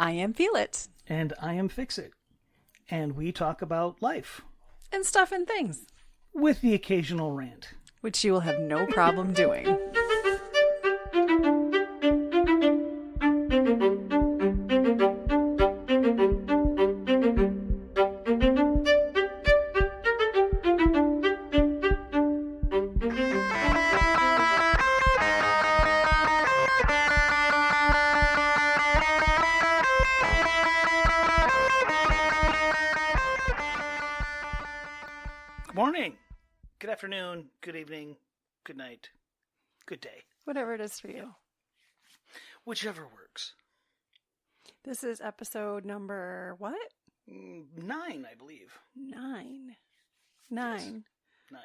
I am Feel It. And I am Fix It. And we talk about life. And stuff and things. With the occasional rant. Which you will have no problem doing. Morning, good afternoon, good evening, good night, good day. Whatever it is for you. Whichever works. This is episode number what? 9, I believe. 9. Yes. 9.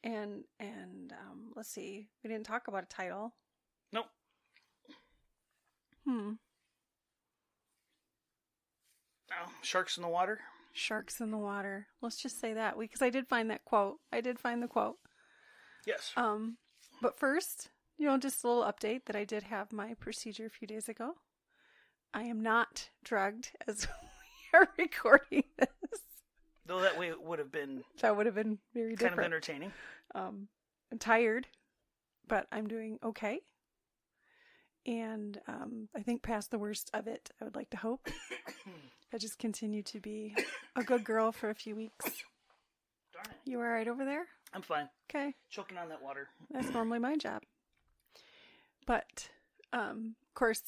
And let's see. We didn't talk about a title. Nope. Oh, Sharks in the water? Sharks in the water. Let's just say that. Because I did find that quote. I did find the quote. Yes. But first, just a little update that I did have my procedure a few days ago. I am not drugged as we are recording this. Though that way it would have been... That would have been very different. Kind of entertaining. I'm tired, but I'm doing okay. And I think past the worst of it, I would like to hope. I just continue to be a good girl for a few weeks. Darn it. You all right over there? I'm fine. Okay. Choking on that water. That's normally my job. But, of course,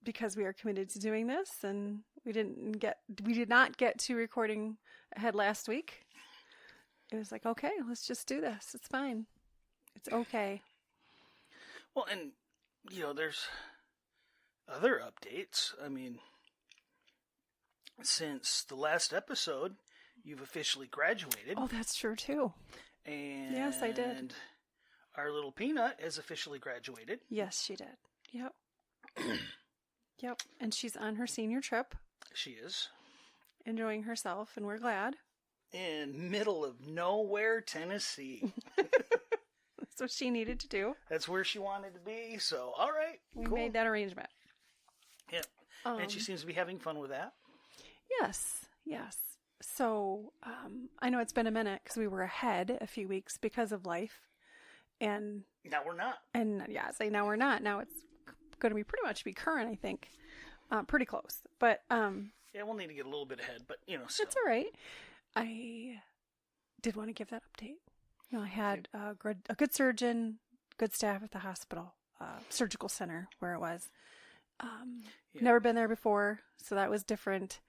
because we are committed to doing this, and we did not get to recording ahead last week. It was like, okay, let's just do this. It's fine. It's okay. Well, and, there's other updates. I mean, since the last episode, you've officially graduated. Oh, that's true, too. And yes, I did. Our little Peanut has officially graduated. Yes, she did. Yep. Yep. And she's on her senior trip. She is. Enjoying herself, and we're glad. In middle of nowhere, Tennessee. That's what she needed to do. That's where she wanted to be, so all right. We cool. made that arrangement. Yeah. And she seems to be having fun with that. Yes. So, I know it's been a minute because we were ahead a few weeks because of life. And now we're not. And now we're not. Now it's going to be pretty much current, I think. Pretty close. But, yeah, we'll need to get a little bit ahead, but, still. It's all right. I did want to give that update. I had a good surgeon, good staff at the hospital, surgical center where it was. Never been there before, so that was different.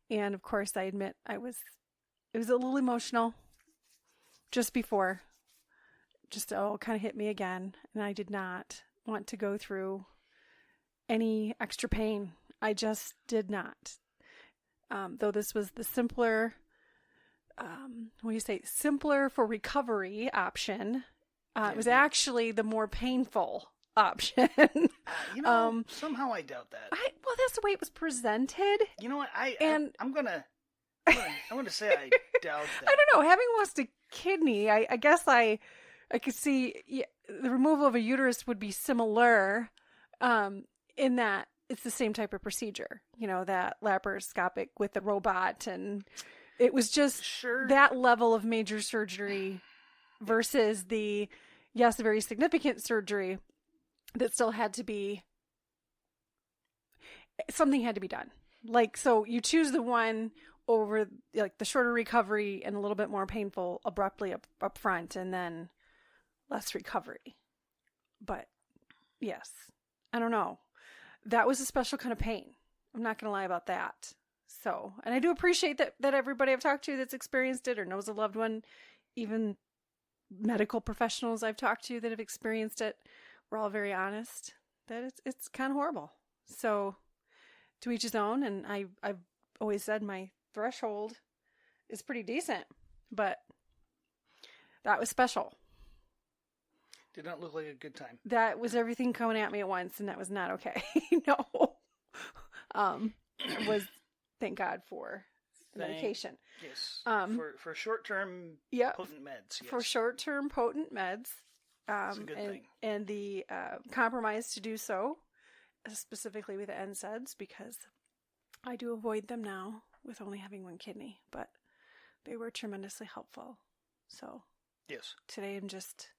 And of course, I admit it was a little emotional just before. Just kind of hit me again, and I did not want to go through any extra pain. I just did not. Though this was the simpler, simpler for recovery option. It was actually the more painful option. Somehow I doubt that. Well, that's the way it was presented. You know what? I'm gonna say I doubt that. I don't know. Having lost a kidney, I guess I could see the removal of a uterus would be similar, in that it's the same type of procedure. That laparoscopic with the robot, and it was just that level of major surgery versus the very significant surgery that still had to be. Something had to be done. So you choose the one over the shorter recovery and a little bit more painful abruptly up front, and then less recovery. But yes, I don't know. That was a special kind of pain. I'm not going to lie about that. So, and I do appreciate that everybody I've talked to that's experienced it or knows a loved one, even medical professionals I've talked to that have experienced it, we're all very honest that it's kind of horrible. So, to each his own. And I've always said my threshold is pretty decent, but that was special. Did not look like a good time. That was everything coming at me at once, and that was not okay. No. It was, thank God for medication. Yes. For short-term potent meds. Yes. For short-term potent meds. It's a good thing. And the compromise to do so specifically with the NSAIDs, because I do avoid them now with only having one kidney, but they were tremendously helpful. So Yes. today I'm just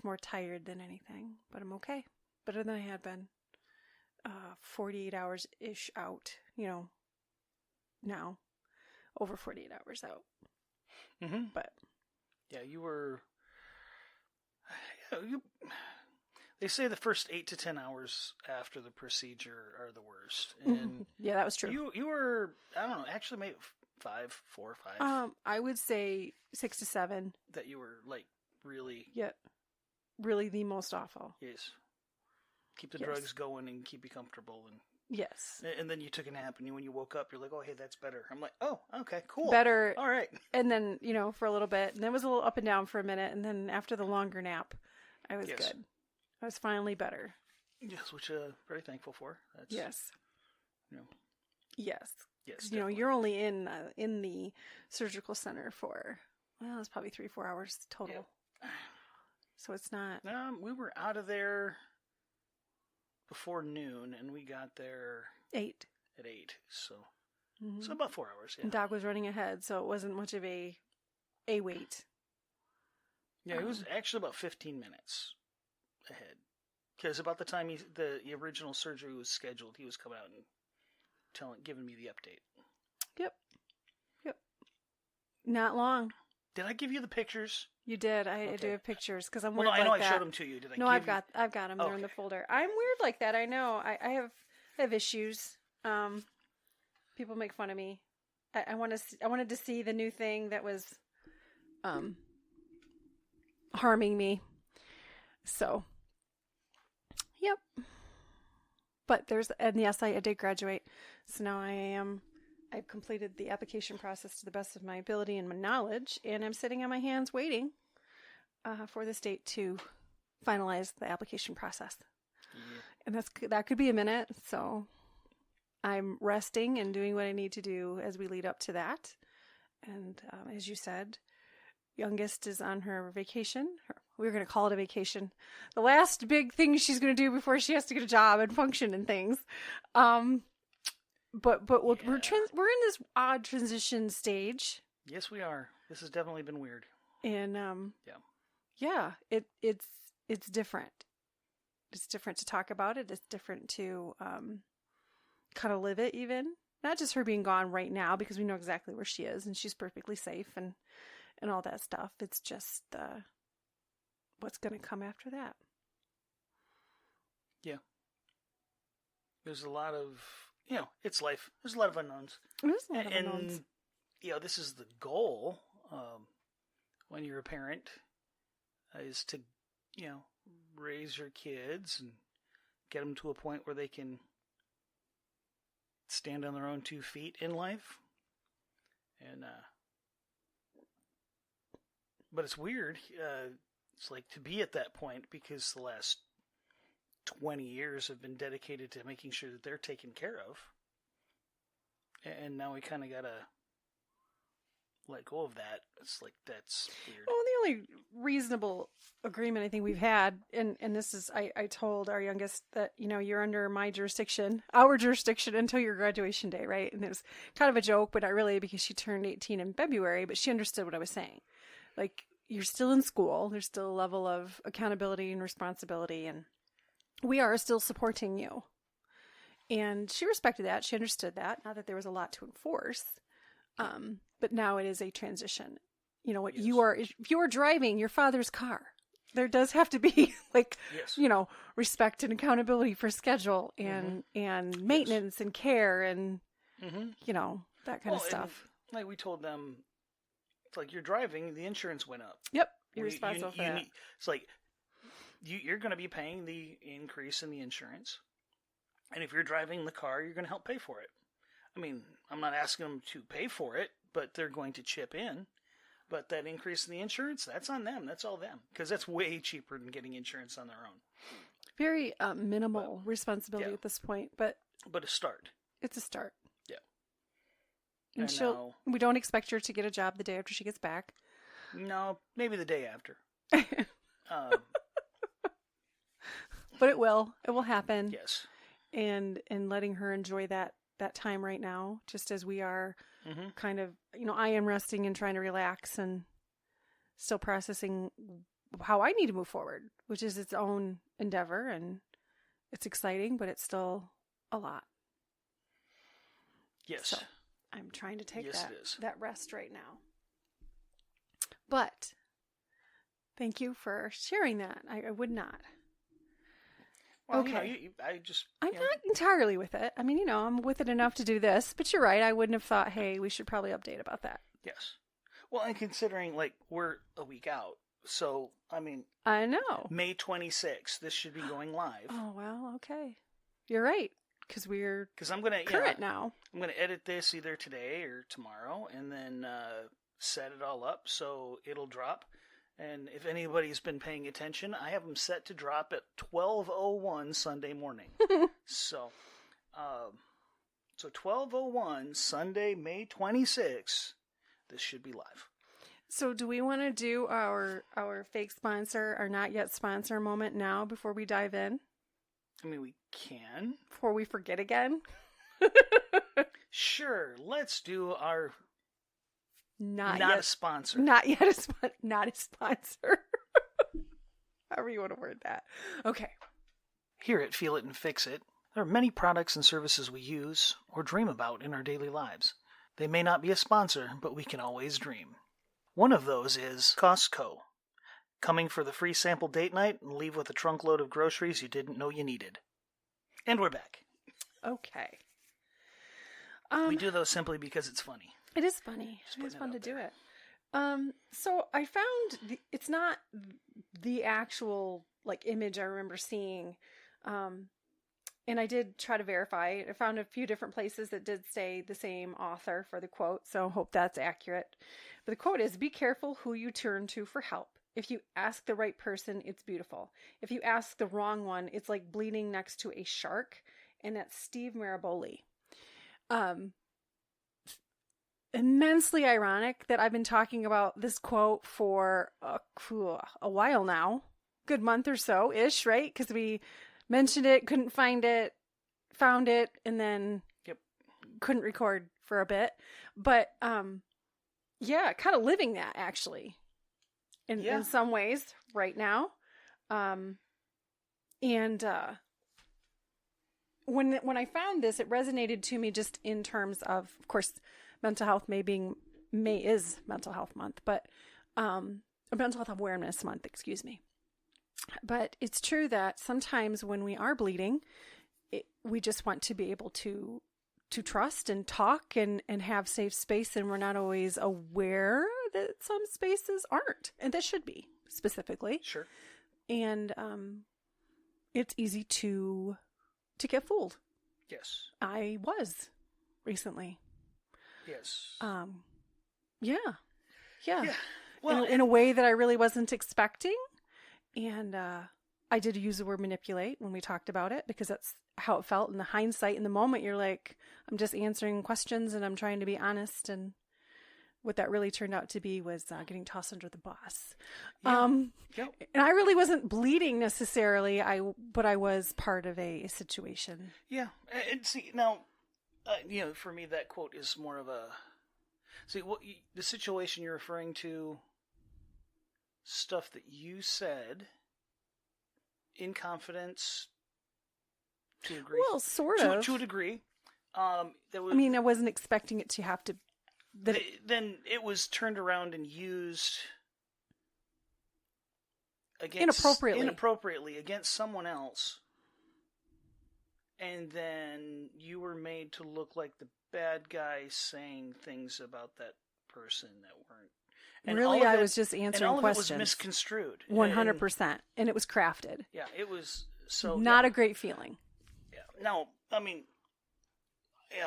more tired than anything, but I'm okay. Better than I had been. 48 hours-ish out, now. Over 48 hours out. Mm-hmm. But yeah, they say the first 8 to 10 hours after the procedure are the worst. And yeah, that was true. You were, I don't know, actually maybe 4 or 5. I would say 6 to 7. That you were like really. Yeah, really the most awful. Yes. Keep the drugs going and keep you comfortable. And yes. And then you took a nap, and when you woke up, you're like, oh, hey, that's better. I'm like, oh, okay, cool. Better. All right. And then, for a little bit, and then it was a little up and down for a minute, and then after the longer nap, I was good. I was finally better. Yes, which I'm very thankful for. That's, yes. Yes. Yes. You're only in the surgical center for, it's probably 3-4 hours total. Yep. So it's not. We were out of there before noon, and we got there 8. At 8, so so about 4 hours. Yeah. And Doc was running ahead, so it wasn't much of a wait. Yeah, it was actually about 15 minutes ahead, because about the time the original surgery was scheduled, he was coming out and giving me the update. Yep. Not long. Did I give you the pictures? You did. I do have pictures because I'm weird I know like I that. showed them to you. Did I? No, I've got them. They're in the folder. I'm weird like that. I know. I have issues. People make fun of me. I wanted to see the new thing that was harming me. So, yep. But yes, I did graduate. So now I've completed the application process to the best of my ability and my knowledge, and I'm sitting on my hands waiting for the state to finalize the application process. Yeah. And that could be a minute, so I'm resting and doing what I need to do as we lead up to that. And as you said, youngest is on her vacation. We're going to call it a vacation. The last big thing she's going to do before she has to get a job and function and things. But we're in this odd transition stage. Yes, we are. This has definitely been weird. And it's different. It's different to talk about it. It's different to kind of live it, even. Not just her being gone right now, because we know exactly where she is and she's perfectly safe and all that stuff. It's just what's going to come after that. Yeah. There's a lot of, it's life. There's a lot of unknowns. There's a lot of unknowns. And, this is the goal when you're a parent, is to, raise your kids and get them to a point where they can stand on their own 2 feet in life. And, but it's weird. It's like to be at that point, because the last 20 years have been dedicated to making sure that they're taken care of. And now we kind of got to let go of that. It's like, that's weird. Well, the only reasonable agreement I think we've had, and this is, I told our youngest that, you're under our jurisdiction until your graduation day, right? And it was kind of a joke, but not really, because she turned 18 in February, but she understood what I was saying. Like, you're still in school. There's still a level of accountability and responsibility, and we are still supporting you. And she respected that. She understood that. Not that there was a lot to enforce. But now it is a transition. What yes. If you are driving your father's car, there does have to be yes. Respect and accountability for schedule and maintenance and care and, that kind of stuff. And, like we told them, it's like you're driving, the insurance went up. Yep. You're responsible for that. It's like you're going to be paying the increase in the insurance. And if you're driving the car, you're going to help pay for it. I mean, I'm not asking them to pay for it, but they're going to chip in. But that increase in the insurance, that's on them. That's all them. Because that's way cheaper than getting insurance on their own. Very minimal responsibility at this point. But a start. It's a start. Yeah. And we don't expect her to get a job the day after she gets back. No, maybe the day after. But it will. It will happen. Yes. and letting her enjoy that time right now, just as we are kind of, I am resting and trying to relax and still processing how I need to move forward, which is its own endeavor, and it's exciting, but it's still a lot. Yes. So I'm trying to take Yes, it is. that rest right now. But thank you for sharing that. I would not. Well, okay. I'm not entirely with it. I mean, I'm with it enough to do this, but you're right. I wouldn't have thought, hey, we should probably update about that. Yes. Well, and considering, we're a week out, so, I know. May 26th, this should be going live. Oh, well, okay. You're right, because I'm going to current now. I'm going to edit this either today or tomorrow, and then set it all up so it'll drop. And if anybody's been paying attention, I have them set to drop at 12:01 Sunday morning. So 12:01 Sunday, May 26th, this should be live. So do we want to do our fake sponsor, our not yet sponsor moment now before we dive in? We can. Before we forget again? Sure, let's do our not a sponsor. Not a sponsor. However you want to word that. Okay. Here at Feel It and Fix It, there are many products and services we use or dream about in our daily lives. They may not be a sponsor, but we can always dream. One of those is Costco. Coming for the free sample date night and leave with a trunk load of groceries you didn't know you needed. And we're back. Okay. We do those simply because it's funny. It is funny. It is fun to do it. So I found it's not the actual image I remember seeing. And I did try to verify. I found a few different places that did say the same author for the quote, so I hope that's accurate. But the quote is, "Be careful who you turn to for help. If you ask the right person, it's beautiful. If you ask the wrong one, it's like bleeding next to a shark." And that's Steve Maraboli. Immensely ironic that I've been talking about this quote for a while now. Good month or so-ish, right? Because we mentioned it, couldn't find it, found it, and then couldn't record for a bit. But, yeah, kind of living that, actually, in some ways right now. When I found this, it resonated to me just in terms of course, mental health May is Mental Health Month, but Mental Health Awareness Month, excuse me. But it's true that sometimes when we are bleeding, we just want to be able to trust and talk and have safe space, and we're not always aware that some spaces aren't, and that should be specifically. Sure. And it's easy to get fooled. Yes. I was recently. Yes. Yeah. Well, in a way that I really wasn't expecting. And I did use the word manipulate when we talked about it, because that's how it felt in the hindsight. In the moment, you're like, I'm just answering questions and I'm trying to be honest. And what that really turned out to be was getting tossed under the bus. Yeah. And I really wasn't bleeding necessarily, but I was part of a situation. Yeah. And see, now, for me, that quote is more of a... See, the situation you're referring to, stuff that you said in confidence to a degree. Well, sort of. To a degree. I wasn't expecting it to have to... Then it was turned around and used inappropriately against someone else, and then you were made to look like the bad guy saying things about that person that weren't. And really, I was just answering questions. And all questions. of it was misconstrued. 100%. And it was crafted. Yeah, it was so... Not a great feeling. Yeah. No,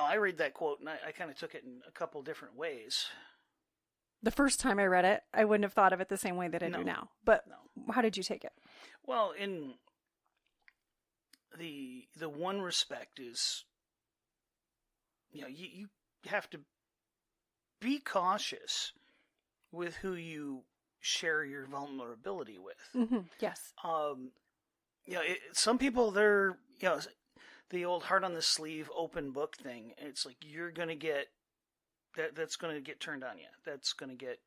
I read that quote and I kind of took it in a couple different ways. The first time I read it, I wouldn't have thought of it the same way that I do now. But how did you take it? Well, in the one respect is, you have to be cautious with who you share your vulnerability with. Mm-hmm. Yes. Some people, they're, the old heart on the sleeve, open book thing. It's like you're gonna get that. That's gonna get turned on you. That's gonna get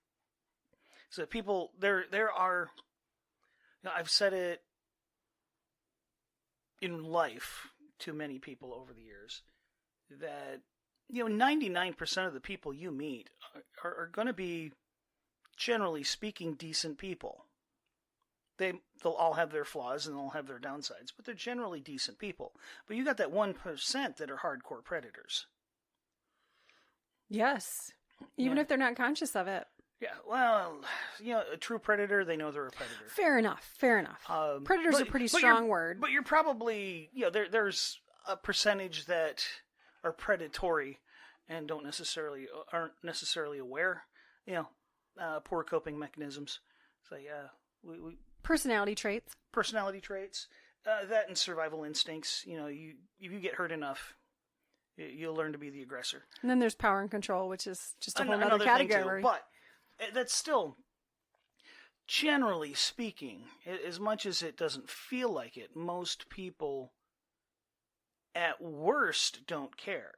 so people. There are. I've said it in life to many people over the years that 99% of the people you meet are going to be, generally speaking, decent people. They'll all have their flaws and they'll have their downsides, but they're generally decent people. But you got that 1% that are hardcore predators. Yes. Even if they're not conscious of it. Yeah, well, a true predator, they know they're a predator. Fair enough. Predator's a pretty strong word. But you're probably, there's a percentage that are predatory and aren't necessarily aware. Poor coping mechanisms. So we personality traits. That and survival instincts. If you get hurt enough, you'll learn to be the aggressor. And then there's power and control, which is just a whole other category. But that's still, generally speaking, as much as it doesn't feel like it, most people at worst don't care.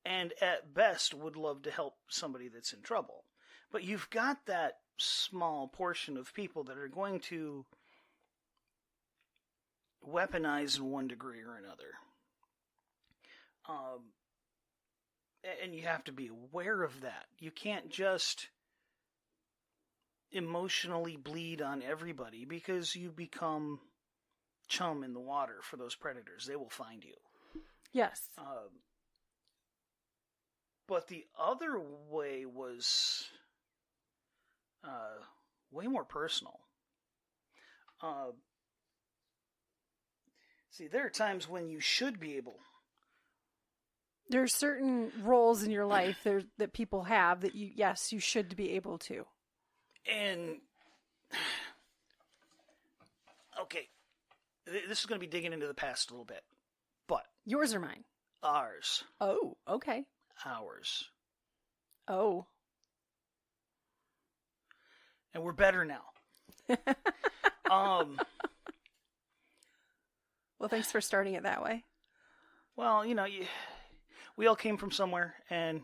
And at best would love to help somebody that's in trouble. But you've got that small portion of people that are going to weaponize in one degree or another. And you have to be aware of that. You can't just emotionally bleed on everybody because you become chum in the water for those predators. They will find you. Yes. But the other way was way more personal. See, there are times when you should be able. There are certain roles in your life that people have that you should be able to. And, okay, this is going to be digging into the past a little bit, but... Yours or mine? Ours. Oh, okay. Ours. Oh. And we're better now. Well, thanks for starting it that way. Well, we all came from somewhere, and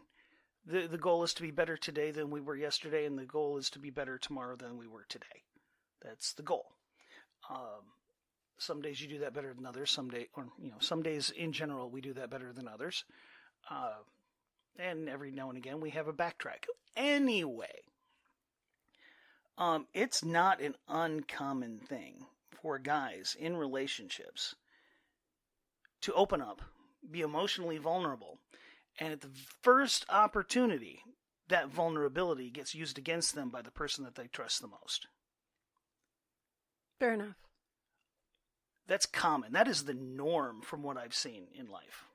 the goal is to be better today than we were yesterday, and the goal is to be better tomorrow than we were today. That's the goal. Some days you do that better than others. Some days in general we do that better than others. And every now and again we have a backtrack. Anyway, it's not an uncommon thing for guys in relationships to open up, be emotionally vulnerable, and at the first opportunity, that vulnerability gets used against them by the person that they trust the most. Fair enough. That's common. That is the norm from what I've seen in life.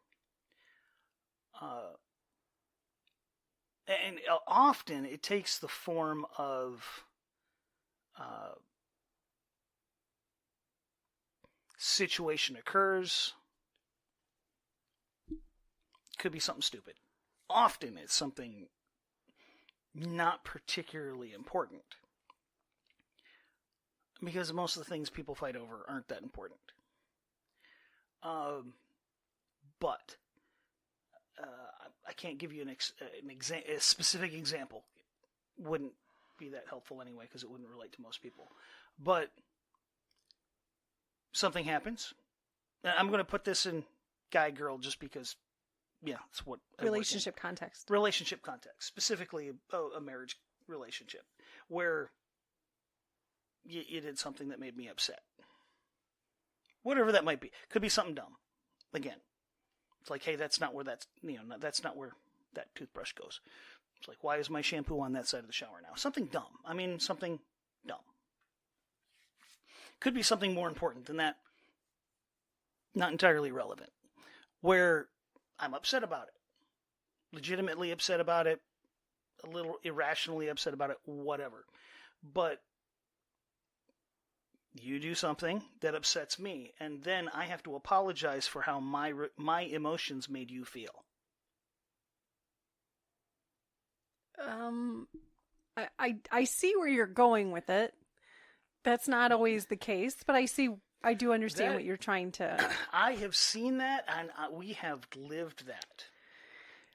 And often it takes the form of situation occurs. Could be something stupid. Often it's something not particularly important. Because most of the things people fight over aren't that important. But I can't give you a specific example. Wouldn't be that helpful anyway, because it wouldn't relate to most people. But something happens. I'm going to put this in guy-girl just because, it's what I relationship context. Relationship context, specifically a marriage relationship, where you did something that made me upset. Whatever that might be. Could be something dumb. Again, it's like, hey, that's not where that's not where that toothbrush goes. It's like, why is my shampoo on that side of the shower now? Something dumb. Something dumb. Could be something more important than that. Not entirely relevant. Where I'm upset about it. Legitimately upset about it. A little irrationally upset about it. Whatever. But you do something that upsets me, and then I have to apologize for how my emotions made you feel. I see where you're going with it. That's not always the case, but I see I do understand what you're trying to. I have seen that, and we have lived that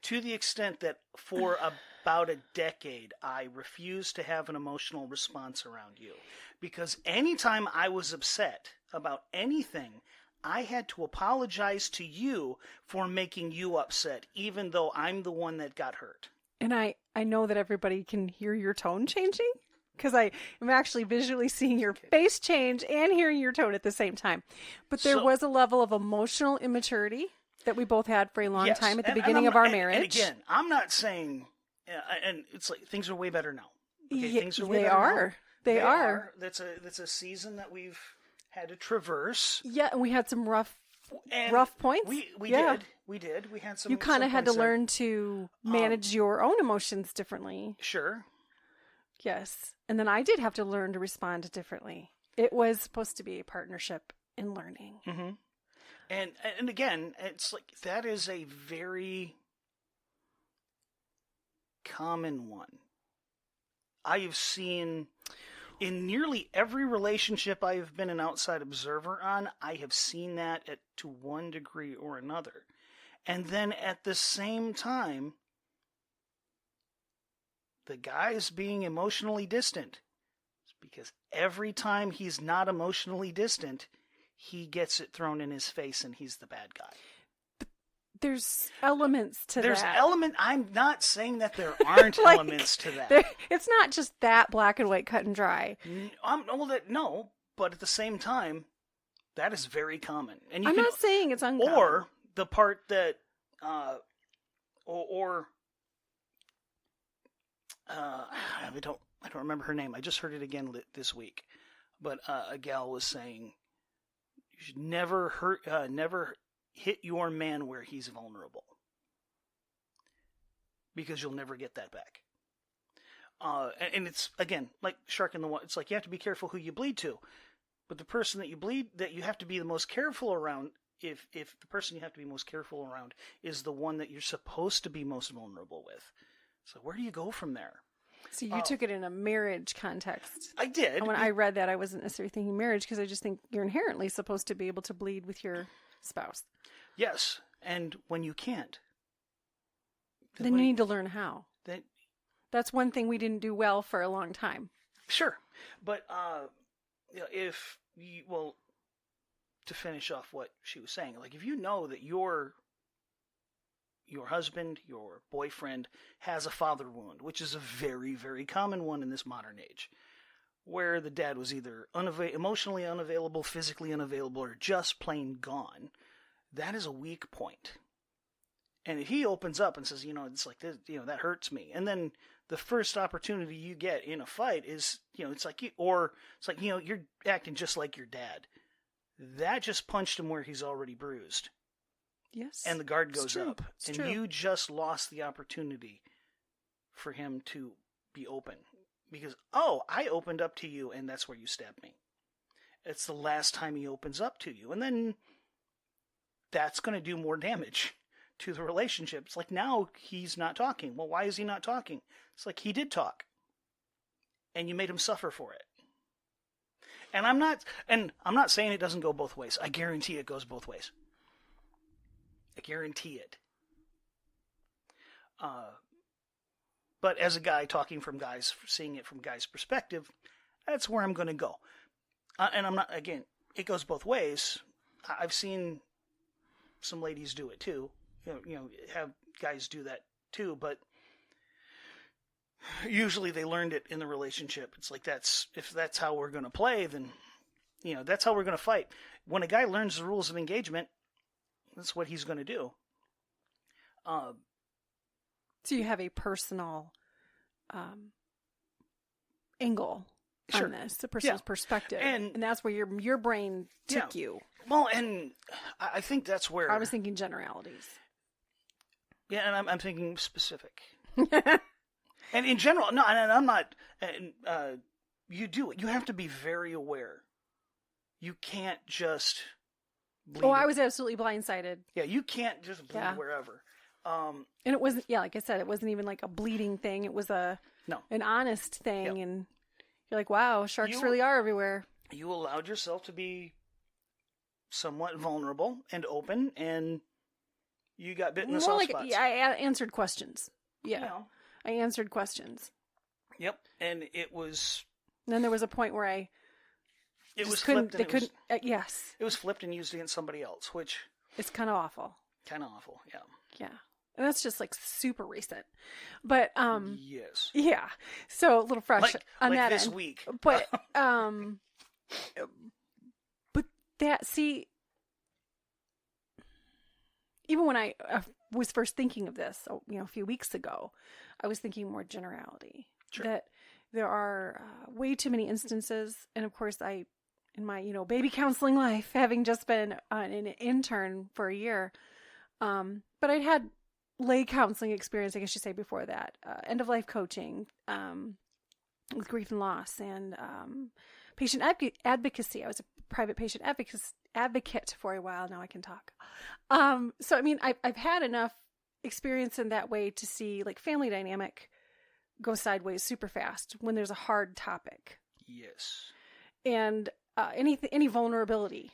to the extent that for about a decade, I refused to have an emotional response around you, because anytime I was upset about anything, I had to apologize to you for making you upset, even though I'm the one that got hurt. And I know that everybody can hear your tone changing, because I am actually visually seeing your face change and hearing your tone at the same time. But there was a level of emotional immaturity that we both had for a long time at the beginning of our marriage. And again, I'm not saying, and it's like things are way better now. Okay, things are way they better are. now. They are. That's a season that we've had to traverse. Yeah, and we had some rough points. We did. We had some. You kind of had to learn to manage your own emotions differently. Sure. Yes, and then I did have to learn to respond differently. It was supposed to be a partnership in learning. Mm-hmm. And again, it's like that is a very common one. I have seen in nearly every relationship I have been an outside observer on, I have seen that to one degree or another. And then at the same time, the guy's being emotionally distant. It's because every time he's not emotionally distant, he gets it thrown in his face and he's the bad guy. But there's elements to that. I'm not saying that there aren't elements to that. It's not just that black and white, cut and dry. No, but at the same time, that is very common. And I'm not saying it's uncommon. Or the part that, I don't remember her name. I just heard it again this week. But a gal was saying, you should never hit your man where he's vulnerable, because you'll never get that back. And it's, again, like shark in the water. It's like you have to be careful who you bleed to. But the person that you have to be the most careful around, if the person you have to be most careful around is the one that you're supposed to be most vulnerable with. So where do you go from there? So you took it in a marriage context. I did. And when I read that, I wasn't necessarily thinking marriage, because I just think you're inherently supposed to be able to bleed with your spouse. Yes, and when you can't, then you need to learn how. That's one thing we didn't do well for a long time. Sure, but to finish off what she was saying, like if you know that your husband, your boyfriend has a father wound, which is a very, very common one in this modern age, where the dad was either emotionally unavailable, physically unavailable, or just plain gone, that is a weak point. And if he opens up and says, it's like this, that hurts me, and then the first opportunity you get in a fight is, it's like you're acting just like your dad, that just punched him where he's already bruised. Yes. And the guard goes up. It's and true. You just lost the opportunity for him to be open. Because, I opened up to you and that's where you stabbed me. It's the last time he opens up to you. And then that's going to do more damage to the relationship. It's like now he's not talking. Well, why is he not talking? It's like he did talk. And you made him suffer for it. And I'm not saying it doesn't go both ways. I guarantee it goes both ways. I guarantee it. But as a guy talking from guys, seeing it from guys' perspective, that's where I'm going to go. And I'm not, again, it goes both ways. I've seen some ladies do it too. Have guys do that too, but usually they learned it in the relationship. It's like if that's how we're going to play, then that's how we're going to fight. When a guy learns the rules of engagement, that's what he's going to do. So you have a personal angle on this, a person's perspective, and that's where your brain took you. Well, and I think that's where I was thinking generalities. Yeah, and I'm thinking specific. And in general, no, and I'm not. You have to be very aware. You can't just bleed. I was absolutely blindsided. Yeah, you can't just bleed wherever. And it wasn't, like I said, it wasn't even like a bleeding thing. It was an honest thing. And you're like, wow, sharks really are everywhere. You allowed yourself to be somewhat vulnerable and open, and you got bit in the More soft like, spots. yeah, I answered questions. Yeah. You know. I answered questions. Yep. And it was... And then there was a point where I It was couldn't, flipped. yes. It was flipped and used against somebody else, which... It's kind of awful. Kind of awful, yeah. Yeah. And that's just like super recent. But, yes. yeah. So a little fresh on like that this end. week. But, but that, see, even when I was first thinking of this, a few weeks ago, I was thinking more generality. Sure. That there are way too many instances. And of course, in my, baby counseling life, having just been an intern for a year, but I'd had lay counseling experience, I guess you say, before that, end-of-life coaching, with grief and loss, and patient advocacy. I was a private patient advocate for a while. Now I can talk. So, I mean, I've had enough experience in that way to see like family dynamic go sideways super fast when there's a hard topic. Yes. And any vulnerability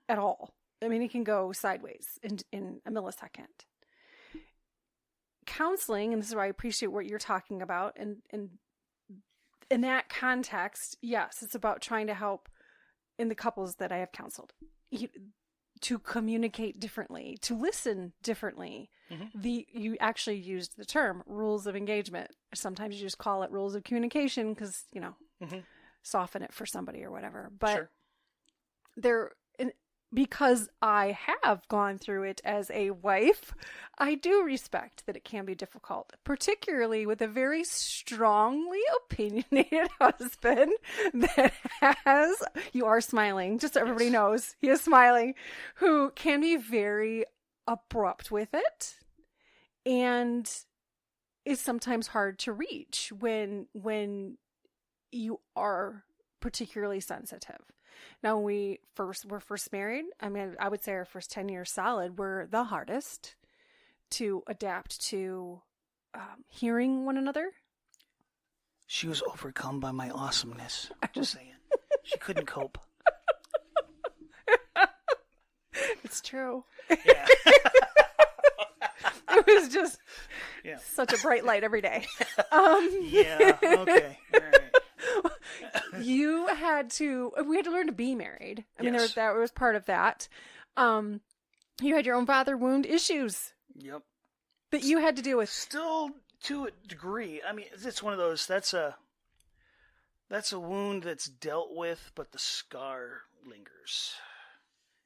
at all. I mean, it can go sideways in a millisecond. Counseling, and this is why I appreciate what you're talking about, and in that context, yes, it's about trying to help in the couples that I have counseled to communicate differently, to listen differently. You actually used the term rules of engagement. Sometimes you just call it rules of communication because, soften it for somebody or whatever. But because I have gone through it as a wife, I do respect that it can be difficult, particularly with a very strongly opinionated husband that has, you are smiling, just so everybody knows, he is smiling, who can be very abrupt with it and is sometimes hard to reach when you are particularly sensitive. Now, when we were first married, I mean, I would say our first 10 years solid were the hardest to adapt to hearing one another. She was overcome by my awesomeness. Just saying. She couldn't cope. It's true. Yeah. It was just such a bright light every day. Yeah, okay. All right. We had to learn to be married. I mean, that was part of that. You had your own father wound issues. Yep. That you had to deal with. Still to a degree. I mean, it's one of those, that's a wound that's dealt with, but the scar lingers.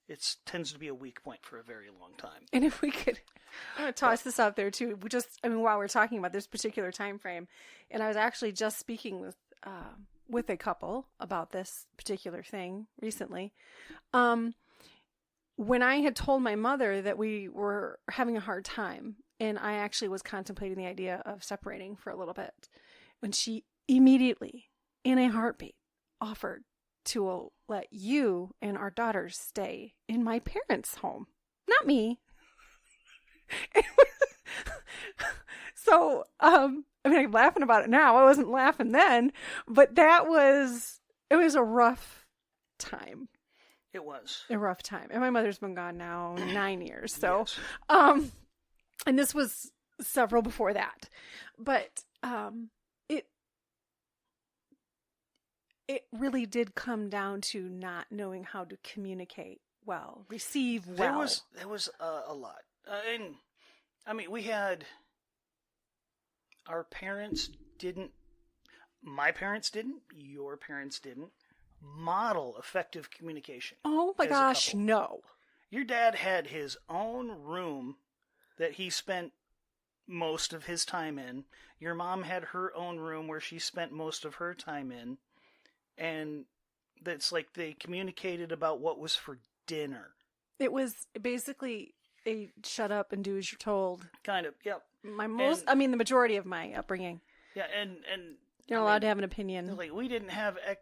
It tends to be a weak point for a very long time. And if we could, I'm going to toss this out there too. While we're talking about this particular time frame, and I was actually just speaking with a couple about this particular thing recently. When I had told my mother that we were having a hard time, and I actually was contemplating the idea of separating for a little bit, when she immediately, in a heartbeat, offered to let you and our daughters stay in my parents' home. Not me. So, I mean, I'm laughing about it now. I wasn't laughing then, but it was a rough time. It was. A rough time. And my mother's been gone now 9 years. So, yes. And this was several before that. But, it really did come down to not knowing how to communicate well, receive well. There was a lot. And, I mean, we had... Our parents didn't, my parents didn't, your parents didn't, model effective communication. Oh my gosh, no. Your dad had his own room that he spent most of his time in. Your mom had her own room where she spent most of her time in. And that's like they communicated about what was for dinner. It was basically a shut up and do as you're told. Kind of, yep. The majority of my upbringing. Yeah, and you're not allowed to have an opinion. Like, we didn't have, I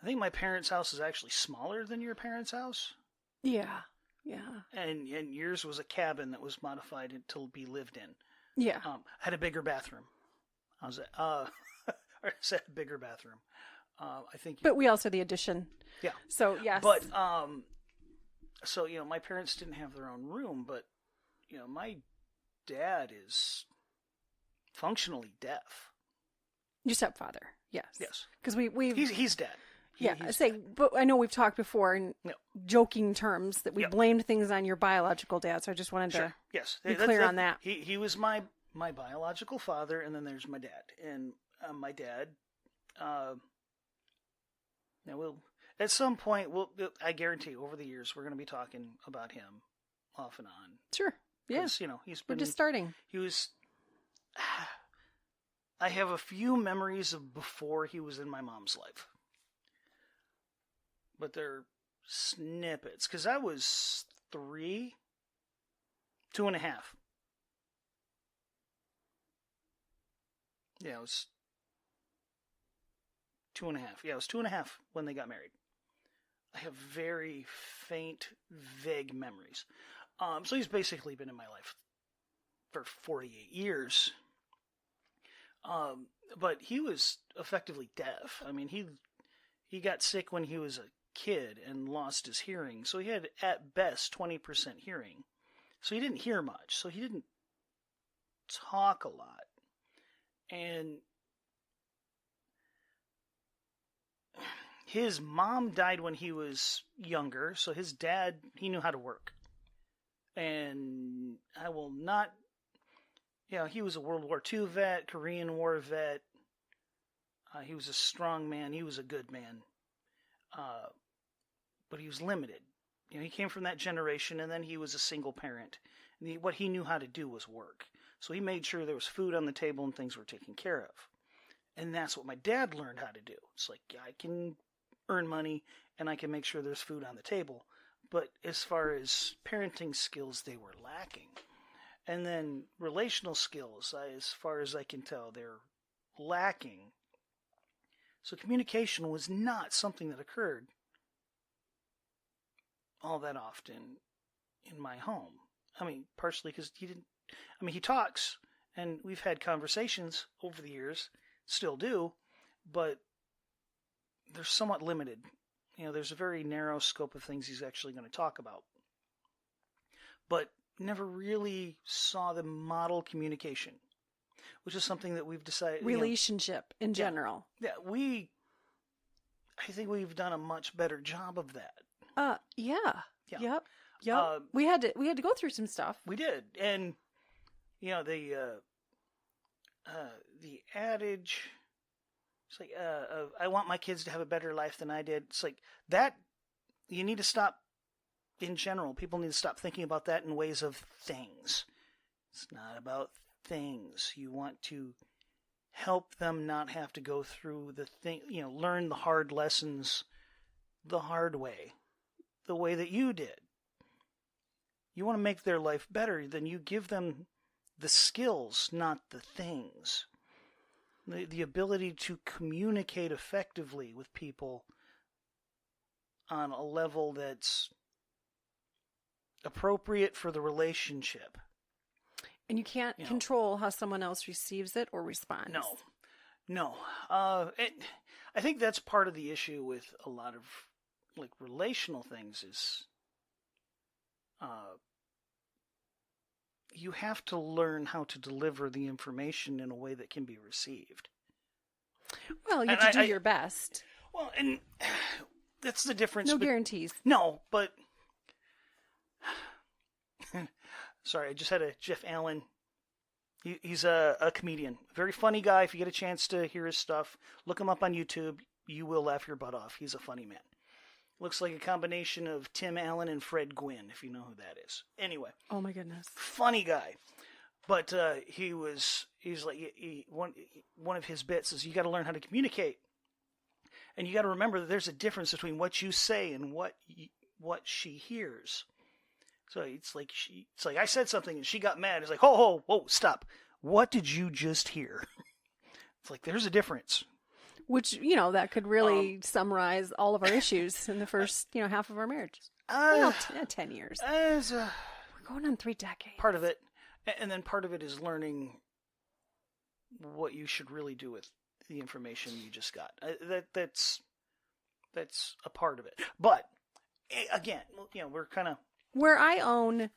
think my parents' house is actually smaller than your parents' house. Yeah. And yours was a cabin that was modified to be lived in. Yeah. Had a bigger bathroom. Or said a bigger bathroom. I think. But we also the addition. Yeah. So yes. But so my parents didn't have their own room, but my dad is functionally deaf. Your stepfather, yes. Yes. Because we've he's dead. But I know we've talked before in No. joking terms that we Yep. blamed things on your biological dad. So I just wanted to be clear on that. He was my biological father, and then there's my dad. And my dad, now at some point, I guarantee over the years, we're going to be talking about him off and on. Sure. Yeah. He's We're been, just starting. he was, I have a few memories of before he was in my mom's life. But they're snippets, because I was 3, 2.5. Yeah, I was 2.5. Yeah, I was 2.5 when they got married. I have very faint, vague memories. So he's basically been in my life for 48 years. But he was effectively deaf. I mean, he got sick when he was a kid and lost his hearing. So he had, at best, 20% hearing. So he didn't hear much. So he didn't talk a lot. And his mom died when he was younger. So his dad, he knew how to work. And I will not... he was a World War II vet, Korean War vet. He was a strong man. He was a good man. But he was limited. He came from that generation, and then he was a single parent. And what he knew how to do was work. So he made sure there was food on the table and things were taken care of. And that's what my dad learned how to do. It's like, I can earn money, and I can make sure there's food on the table. But as far as parenting skills, they were lacking. And then relational skills, as far as I can tell, they're lacking. So communication was not something that occurred all that often in my home. I mean, partially because he talks, and we've had conversations over the years, still do, but they're somewhat limited. There's a very narrow scope of things he's actually going to talk about. But never really saw the model communication, which is something that we've decided. Relationship in general. Yeah, I think we've done a much better job of that. Yeah. Yep. We had to go through some stuff. We did, and the adage, it's like, I want my kids to have a better life than I did. It's like that. You need to stop. In general, people need to stop thinking about that in ways of things. It's not about things. You want to help them not have to go through the thing, learn the hard lessons the hard way, the way that you did. You want to make their life better, then you give them the skills, not the things. The ability to communicate effectively with people on a level that's appropriate for the relationship. And you can't control how someone else receives it or responds. No. I think that's part of the issue with a lot of relational things is you have to learn how to deliver the information in a way that can be received. Well, you have to do your best. Well, and that's the difference. No guarantees. No, but sorry, I just had a Jeff Allen. He's a comedian, very funny guy. If you get a chance to hear his stuff, look him up on YouTube. You will laugh your butt off. He's a funny man. Looks like a combination of Tim Allen and Fred Gwynn, if you know who that is. Anyway. Oh my goodness. Funny guy. But one of his bits is you got to learn how to communicate. And you got to remember that there's a difference between what you say and what she hears. So it's like I said something and she got mad. It's like, whoa, stop. What did you just hear? It's like, there's a difference. Which, that could really summarize all of our issues in the first, half of our marriage. 10 years. We're going on 3 decades. Part of it. And then part of it is learning what you should really do with the information you just got. That's a part of it. But again, we're kind of where I own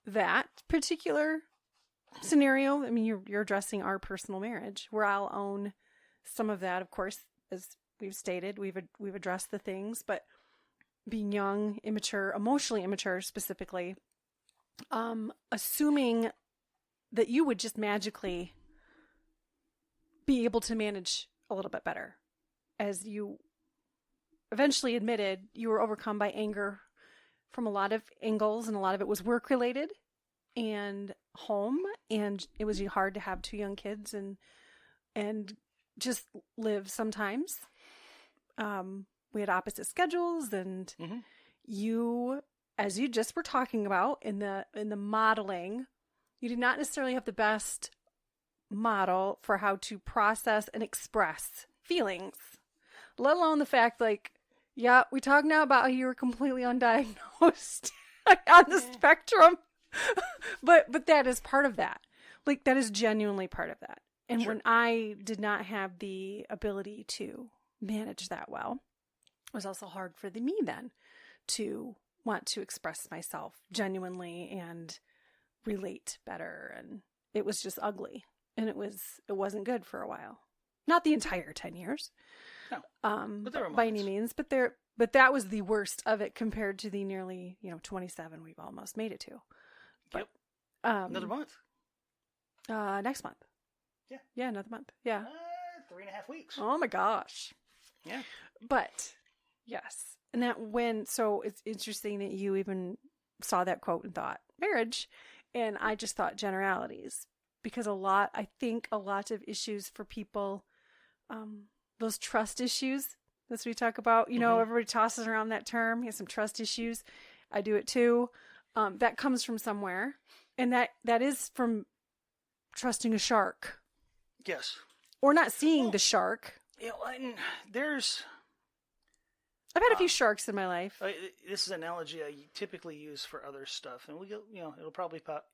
that particular scenario. I mean, you're addressing our personal marriage, where I'll own some of that. Of course, as we've stated, we've addressed the things, but being young, immature, emotionally immature specifically, assuming that you would just magically be able to manage a little bit better. As you eventually admitted, you were overcome by anger from a lot of angles, and a lot of it was work related and home, and it was hard to have two young kids and just live sometimes. We had opposite schedules, and you, as you just were talking about in the modeling, you did not necessarily have the best model for how to process and express feelings, let alone the fact, like, yeah, we talk now about how you were completely undiagnosed on the spectrum, but that is part of that. Like, that is genuinely part of that. And when I did not have the ability to manage that well, it was also hard for me then to want to express myself genuinely and relate better. And it was just ugly. And it wasn't good for a while. Not the entire 10 years. No. But there were by any means, but that was the worst of it compared to the nearly, 27 we've almost made it to. But, another month. Next month. Yeah. Yeah, another month. Yeah. 3.5 weeks. Oh my gosh. Yeah. But yes. And so it's interesting that you even saw that quote and thought marriage. And I just thought generalities, because I think a lot of issues for people, those trust issues, that's what we talk about. Everybody tosses around that term. He has some trust issues. I do it too. That comes from somewhere. And that is from trusting a shark. Yes. Or not seeing the shark. And I've had a few sharks in my life. This is an analogy I typically use for other stuff, and it'll probably pop.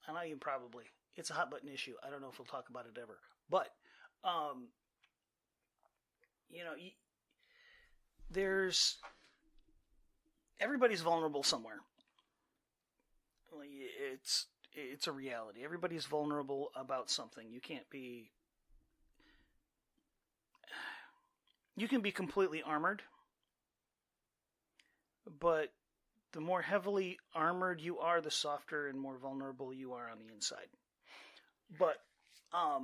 Not even probably. It's a hot button issue. I don't know if we'll talk about it ever, but everybody's vulnerable somewhere. It's a reality. Everybody's vulnerable about something. You can be completely armored, but the more heavily armored you are, the softer and more vulnerable you are on the inside. But a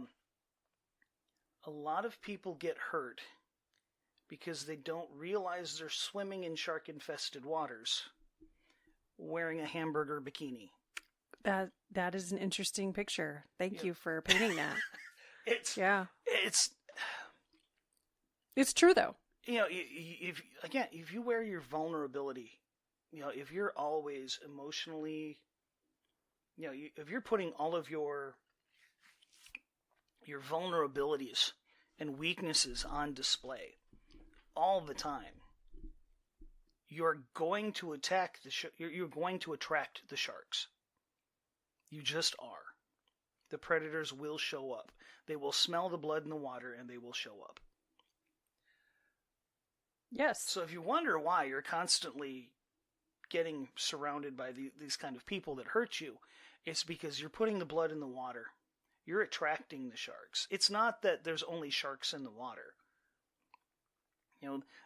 lot of people get hurt because they don't realize they're swimming in shark-infested waters wearing a hamburger bikini. That is an interesting picture. Thank you for painting that. It's true though. If you wear your vulnerability, if you're always emotionally, if you're putting all of your vulnerabilities and weaknesses on display all the time, you're going to you're going to attract the sharks. You just are. The predators will show up. They will smell the blood in the water, and they will show up. Yes. So if you wonder why you're constantly getting surrounded by these kind of people that hurt you, it's because you're putting the blood in the water. You're attracting the sharks. It's not that there's only sharks in the water.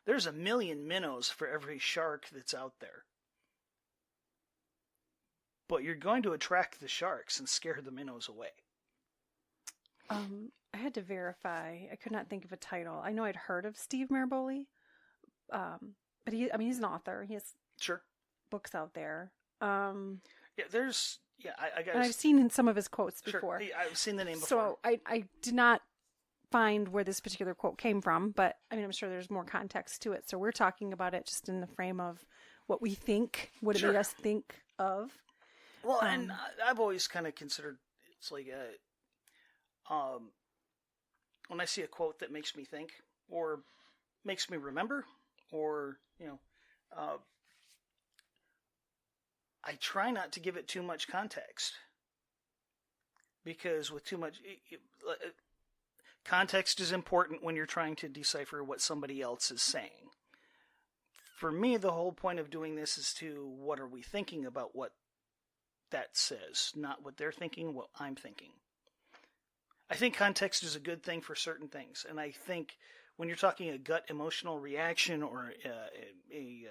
There's 1 million minnows for every shark that's out there. But you're going to attract the sharks and scare the minnows away. I had to verify. I could not think of a title. I know I'd heard of Steve Maraboli, but he's an author. He has books out there. I got. And I've seen some of his quotes before. Sure. I've seen the name before. So I did not find where this particular quote came from, but I'm sure there's more context to it. So we're talking about it just in the frame of what we think, what it made us think of. Well, and I've always kind of considered it's like when I see a quote that makes me think or makes me remember, or I try not to give it too much context, because with too much context is important when you're trying to decipher what somebody else is saying. For me, the whole point of doing this is to what are we thinking about what that says, not what they're thinking, what I'm thinking. I think context is a good thing for certain things, and I think when you're talking a gut emotional reaction or a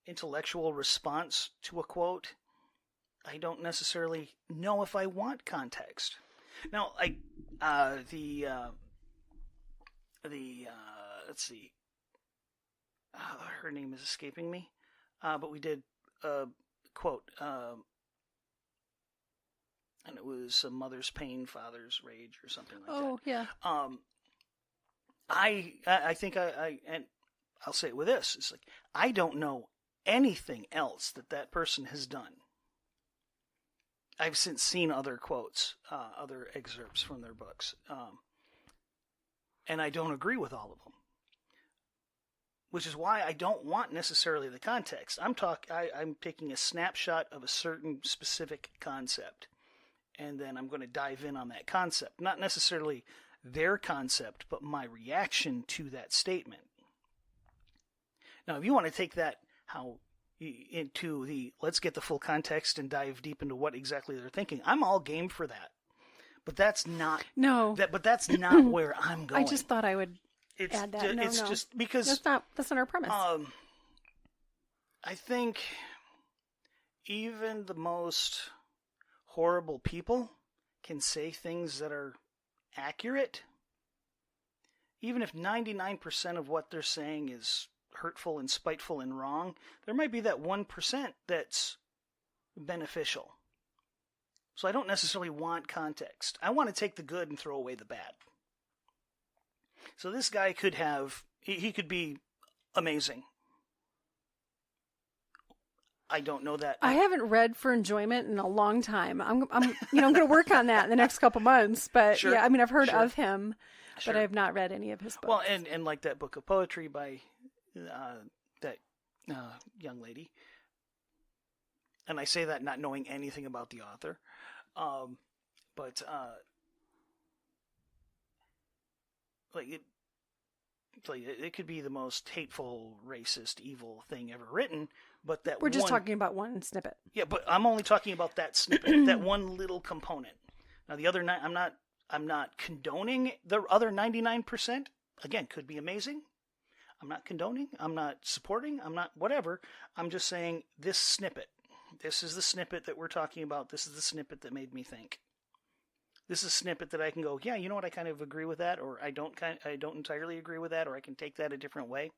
intellectual response to a quote, I don't necessarily know if I want context. Now, let's see, her name is escaping me, but we did a quote, and it was a mother's pain, father's rage, or something like that. Oh, yeah. I think and I'll say it with this: it's like I don't know anything else that person has done. I've since seen other quotes, other excerpts from their books, and I don't agree with all of them. Which is why I don't want necessarily the context. I'm taking a snapshot of a certain specific concept, and then I'm going to dive in on that concept. Not necessarily their concept, but my reaction to that statement. Now, if you want to take that into the let's get the full context and dive deep into what exactly they're thinking, I'm all game for that. But that's not But that's not where I'm going. I just thought I would add that. Just because that's not our premise. I think even the most horrible people can say things that are accurate. Even if 99% of what they're saying is hurtful and spiteful and wrong, there might be that 1% that's beneficial. So I don't necessarily want context. I want to take the good and throw away the bad. So this guy could he could be amazing. I don't know that. I haven't read for enjoyment in a long time. I'm going to work on that in the next couple months. But sure, yeah, I mean, I've heard sure. of him, Sure. but I have not read any of his books. Well, and like that book of poetry by that young lady, and I say that not knowing anything about the author, but it could be the most hateful, racist, evil thing ever written, but that we're just talking about one snippet. Yeah, but I'm only talking about that snippet, that one little component. Now the other I'm not condoning the other 99%. Again, could be amazing. I'm not condoning. I'm not supporting. I'm not whatever. I'm just saying this snippet. This is the snippet that we're talking about. This is the snippet that made me think. This is a snippet that I can go, yeah, you know what? I kind of agree with that, or I don't entirely agree with that, or I can take that a different way.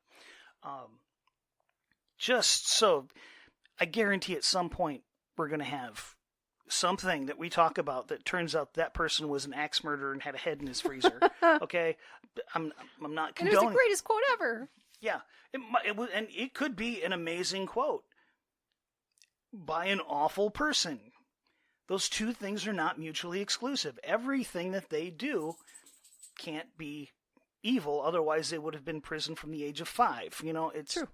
Just so I guarantee at some point we're going to have something that we talk about that turns out that person was an axe murderer and had a head in his freezer. Okay, I'm not condoning. And it was the greatest quote ever. Yeah, it was, and it could be an amazing quote by an awful person. Those two things are not mutually exclusive. Everything that they do can't be evil, otherwise they would have been in prison from the age of 5. You know, it's true.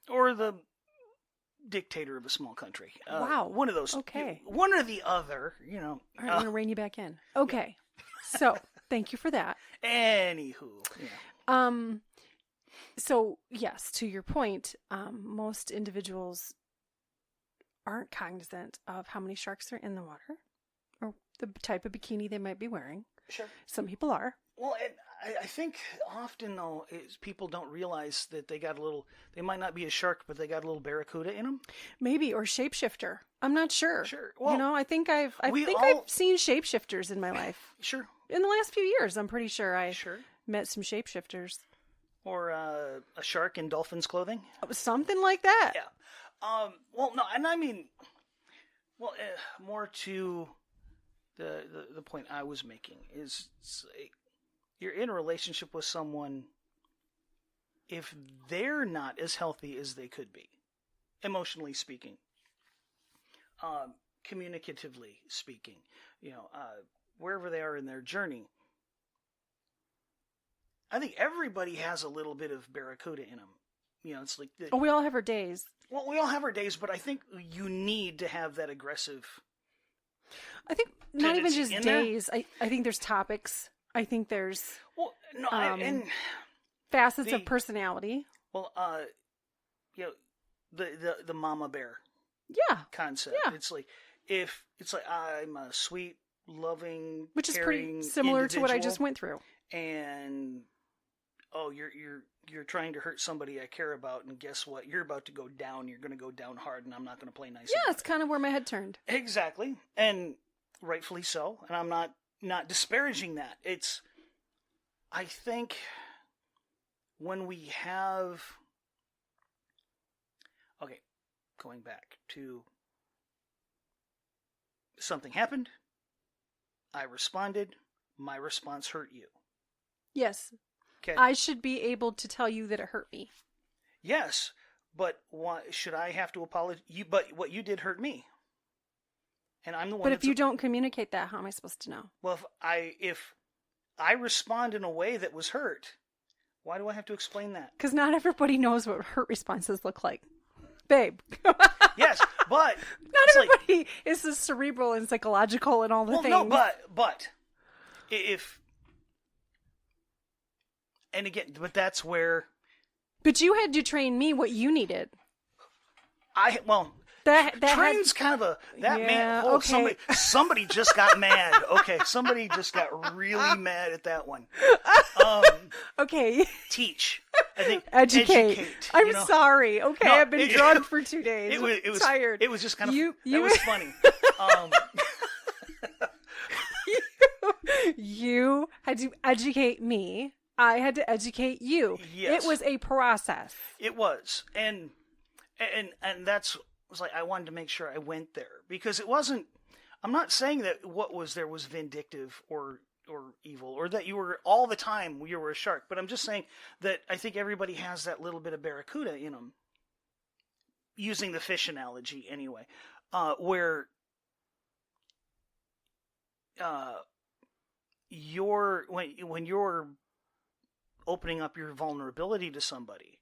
Or the dictator of a small country. Wow. One of those. Okay. One or the other, you know. All right, I'm going to rein you back in. Okay. Yeah. So, thank you for that. Anywho. Yeah. So, yes, to your point, most individuals aren't cognizant of how many sharks are in the water or the type of bikini they might be wearing. Sure. Some people are. Well, and I think often, though, people don't realize that they might not be a shark, but they got a little barracuda in them. Maybe, or shapeshifter. I'm not sure. Sure. Well, you know, I think I've seen shapeshifters in my life. Sure. In the last few years, I'm pretty sure I Sure. met some shapeshifters. Or a shark in dolphin's clothing. Something like that. Yeah. Well, no, and I mean, more to the point I was making is you're in a relationship with someone if they're not as healthy as they could be, emotionally speaking, communicatively speaking, you know, wherever they are in their journey. I think everybody has a little bit of barracuda in them. You know, it's like we all have our days. Well, we all have our days, but I think you need to have that aggressive I think not even tendency just in there. days. I think there's topics. I think there's Well, no, and facets of the personality. well, you know, the mama bear Yeah. concept. Yeah. It's like if it's like I'm a sweet, loving, Which is caring pretty similar to what I just individual, went through. and you're trying to hurt somebody I care about, and guess what? You're about to go down. You're going to go down hard, and I'm not going to play nice. Yeah, about it's kind of where my head turned. Exactly, and rightfully so. And I'm not disparaging that. It's, I think, when we have, okay, going back to something happened, I responded, my response hurt you. Yes. Okay. I should be able to tell you that it hurt me. Yes, but why should I have to apologize? But what you did hurt me, and I'm the one. But if you don't communicate that, how am I supposed to know? Well, if I respond in a way that was hurt, why do I have to explain that? Because not everybody knows what hurt responses look like, babe. Yes, but not everybody is as cerebral and psychological and all the things. No, but if, and again, but that's where. But you had to train me what you needed. Train's kind of a man. Oh, okay. Somebody just got mad. Okay, somebody just got really mad at that one. Okay. Teach. I think educate. I'm sorry. Okay, no, I've been drugged for 2 days. It was tired. It was just kind of. It was funny. You had to educate me. I had to educate you. Yes. It was a process. It was, and that's was like I wanted to make sure I went there because it wasn't. I'm not saying that what was there was vindictive or evil or that you were all the time you were a shark, but I'm just saying that I think everybody has that little bit of barracuda in them. Using the fish analogy anyway, where when you're opening up your vulnerability to somebody,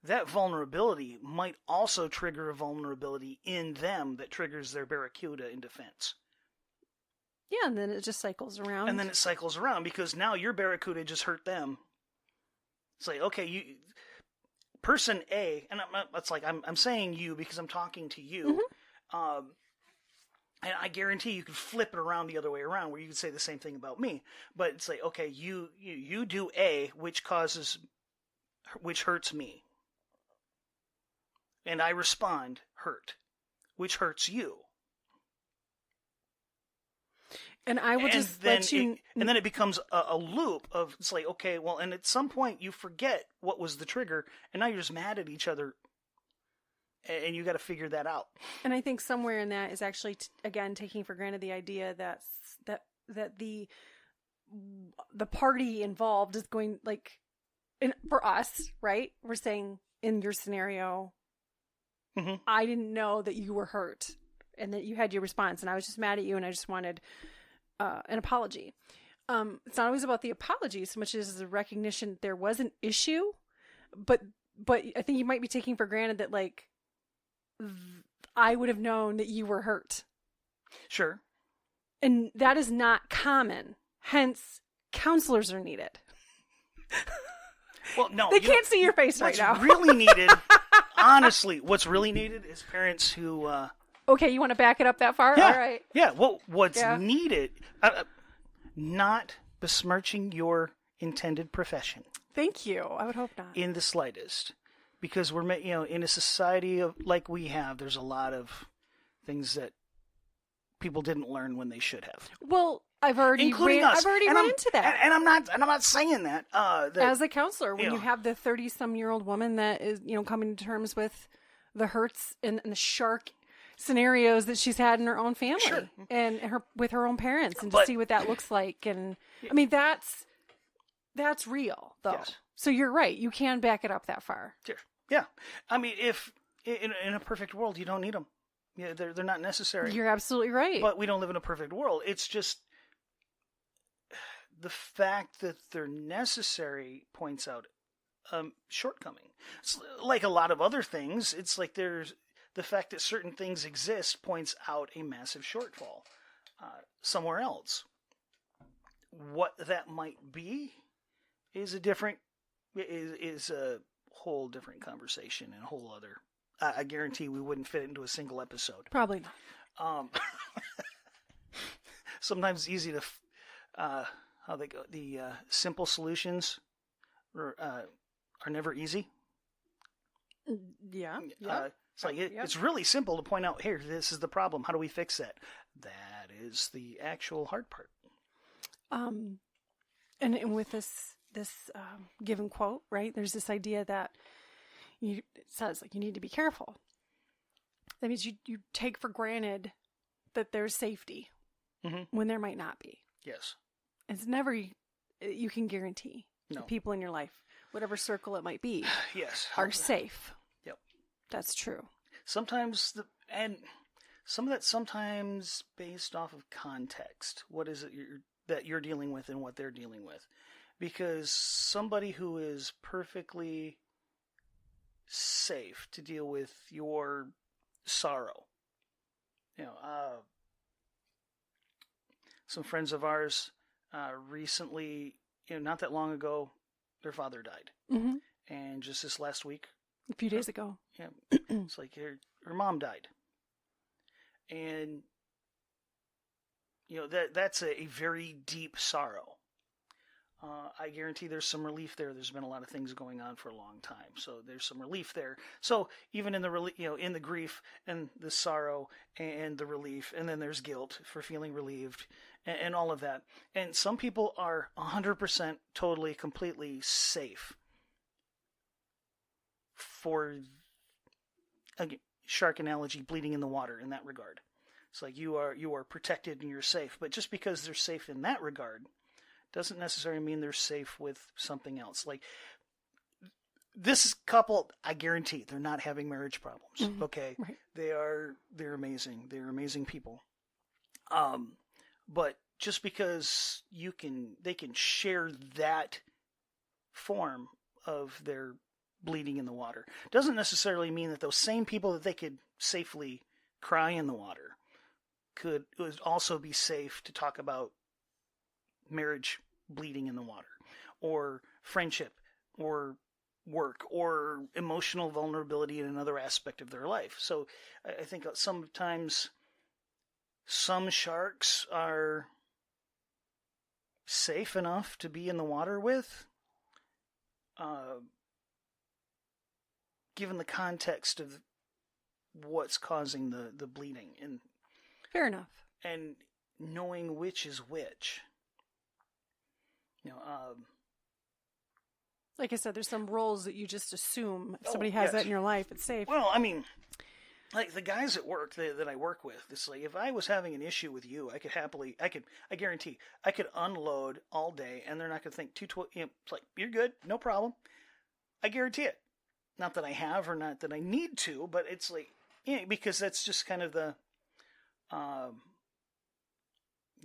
that vulnerability might also trigger a vulnerability in them that triggers their barracuda in defense. Yeah, and then it just cycles around. And then it cycles around because now your barracuda just hurt them. It's like, okay, person A, and I'm saying you because I'm talking to you. Mm-hmm. And I guarantee you could flip it around the other way around where you could say the same thing about me. But it's like, okay, you do A, which hurts me. And I respond, hurt, which hurts you. And I will just let you... And then it becomes a loop of, it's like, okay, well, and at some point you forget what was the trigger, and now you're just mad at each other, and you got to figure that out. And I think somewhere in that is actually, again, taking for granted the idea that the party involved is going, like, for us, right? We're saying, in your scenario, mm-hmm. I didn't know that you were hurt, and that you had your response, and I was just mad at you, and I just wanted... an apology. It's not always about the apology so much as the recognition there was an issue, but I think you might be taking for granted that, like, I would have known that you were hurt. Sure. And that is not common. Hence, counselors are needed. Well, no. They can't see your face right now. What's really needed, honestly, what's really needed is parents who... Okay, you want to back it up that far? Yeah, all right. Yeah, well, what's needed, not besmirching your intended profession. Thank you. I would hope not. In the slightest. Because we're, in a society like we have, there's a lot of things that people didn't learn when they should have. Well, I've already run into that. And I'm not saying that. As a counselor, when you have the 30-some-year-old woman that is, coming to terms with the hurts and the shark scenarios that she's had in her own family, sure. And with her own parents, and to see what that looks like, and I mean that's real though. Yes. So you're right, you can back it up that far. Sure. Yeah, I mean, if in a perfect world you don't need them, they're not necessary. You're absolutely right. But we don't live in a perfect world. It's just the fact that they're necessary points out shortcoming. It's like a lot of other things. It's like there's the fact that certain things exist points out a massive shortfall somewhere else. What that might be is a whole different conversation and a whole other. I guarantee we wouldn't fit it into a single episode. Probably not. Sometimes it's easy to how they go. The simple solutions are never easy. Yeah. It's like it's really simple to point out, here, this is the problem. How do we fix that? That is the actual hard part. And with this given quote, right? There's this idea that it says like you need to be careful. That means you take for granted that there's safety when there might not be. Yes. It's never you can guarantee the people in your life, whatever circle it might be, are safe. Yep. That's true. Sometimes some of that sometimes based off of context. What is it that you're dealing with and what they're dealing with? Because somebody who is perfectly safe to deal with your sorrow, some friends of ours recently, not that long ago, their father died. Mm-hmm. And just this last week, a few days ago, it's like her mom died. And that's a very deep sorrow. I guarantee there's some relief there. There's been a lot of things going on for a long time, so there's some relief there. So even in the in the grief and the sorrow and the relief, and then there's guilt for feeling relieved and all of that. And some people are 100% totally, completely safe for, again, shark analogy, bleeding in the water in that regard. It's like you are protected and you're safe, but just because they're safe in that regard doesn't necessarily mean they're safe with something else. Like this couple, I guarantee they're not having marriage problems. Mm-hmm. Okay, right. They're amazing. They're amazing people. But just because they can share that form of their bleeding in the water doesn't necessarily mean that those same people that they could safely cry in the water would also be safe to talk about marriage bleeding in the water, or friendship, or work, or emotional vulnerability in another aspect of their life. So I think sometimes some sharks are safe enough to be in the water with, given the context of what's causing the bleeding. And fair enough. And knowing which is which. Like I said, there's some roles that you just assume if somebody has that in your life, it's safe. Well, I mean, like the guys at work that I work with, it's like if I was having an issue with you, I guarantee, I could unload all day, and they're not going to think it's like, you're good, no problem. I guarantee it. Not that I have, or not that I need to, but it's like, because that's just kind of the,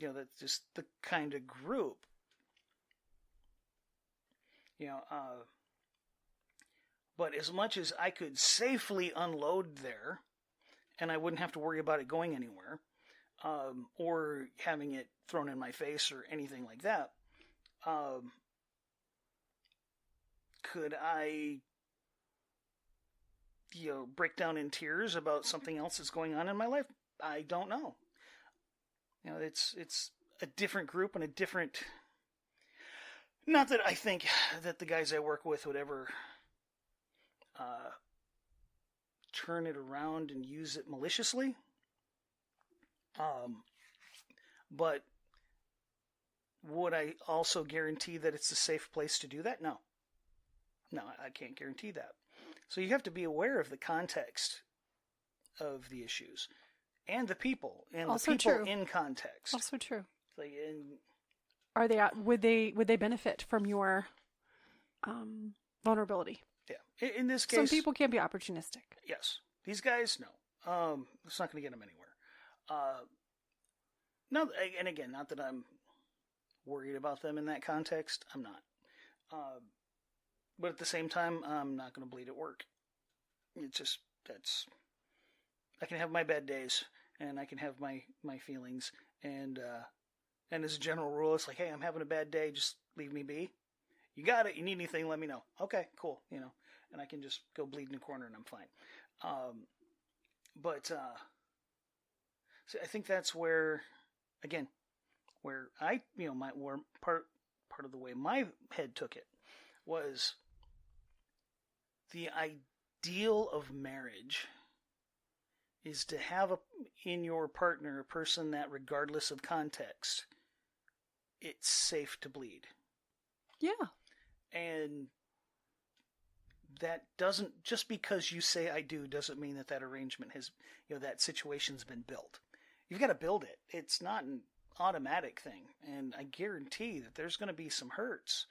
that's just the kind of group. But as much as I could safely unload there, and I wouldn't have to worry about it going anywhere, or having it thrown in my face or anything like that, could I, break down in tears about something else that's going on in my life? I don't know. It's a different group and a different. Not that I think that the guys I work with would ever turn it around and use it maliciously. But would I also guarantee that it's a safe place to do that? No. No, I can't guarantee that. So you have to be aware of the context of the issues and the people, and also the people true. In context. Also true. Like Are they would they benefit from your vulnerability? Yeah. In this case, some people can be opportunistic. Yes. These guys, no. It's not going to get them anywhere. No, and again, not that I'm worried about them in that context. I'm not. But at the same time, I'm not going to bleed at work. It's just, I can have my bad days, and I can have my feelings, and as a general rule, it's like, hey, I'm having a bad day, just leave me be. You got it. You need anything, let me know. Okay, cool. And I can just go bleed in a corner, and I'm fine. So I think that's where, again, where I, where part of the way my head took it was the ideal of marriage is to have in your partner a person that, regardless of context, it's safe to bleed. Yeah. And that doesn't, just because you say I do, doesn't mean that arrangement has, that situation's been built. You've got to build it. It's not an automatic thing. And I guarantee that there's going to be some hurts.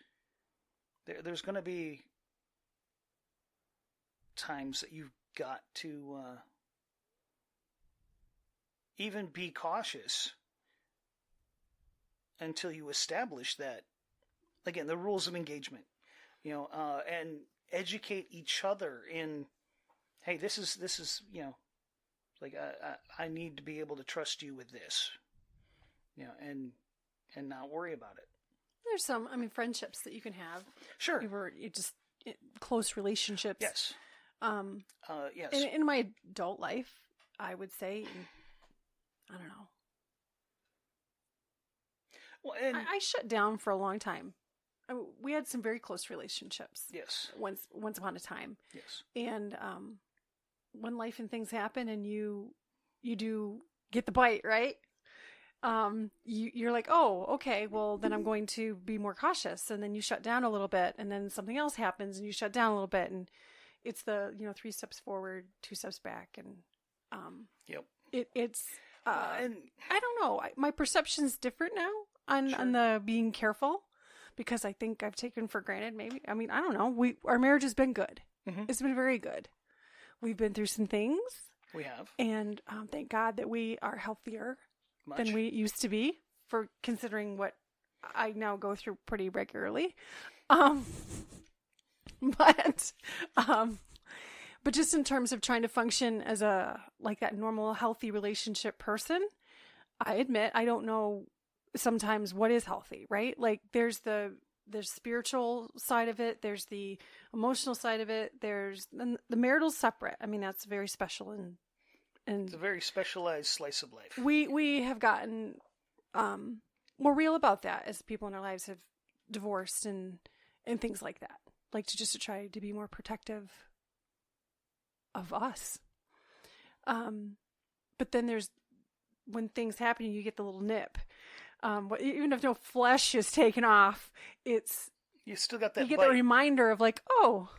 There's going to be times that you've got to even be cautious until you establish that, again, the rules of engagement, and educate each other in, hey, this is like I need to be able to trust you with this, and not worry about it. There's some, friendships that you can have. Sure. Close relationships. Yes. Yes. In my adult life, I would say, I don't know. Well, and I shut down for a long time. We had some very close relationships. Yes. Once upon a time. Yes. And when life and things happen, and you do get the bite, right? You're like, oh, okay, well then I'm going to be more cautious, and then you shut down a little bit, and then something else happens, and you shut down a little bit, and it's the 3 steps forward, 2 steps back, and yep. It's and I don't know. My perception's different now on the being careful, because I think I've taken for granted. Maybe I don't know. Our marriage has been good. Mm-hmm. It's been very good. We've been through some things. We have, and thank God that we are healthier much than we used to be, for considering what I now go through pretty regularly. But just in terms of trying to function as that normal, healthy relationship person, I admit I don't know sometimes what is healthy, right? Like there's the spiritual side of it, there's the emotional side of it, there's the marital's separate. That's very special, and it's a very specialized slice of life. We have gotten more real about that as people in our lives have divorced and things like that. Like to try to be more protective of us. But then there's when things happen, you get the little nip. Even if no flesh is taken off, you still got that. You get bite. the reminder of like, oh,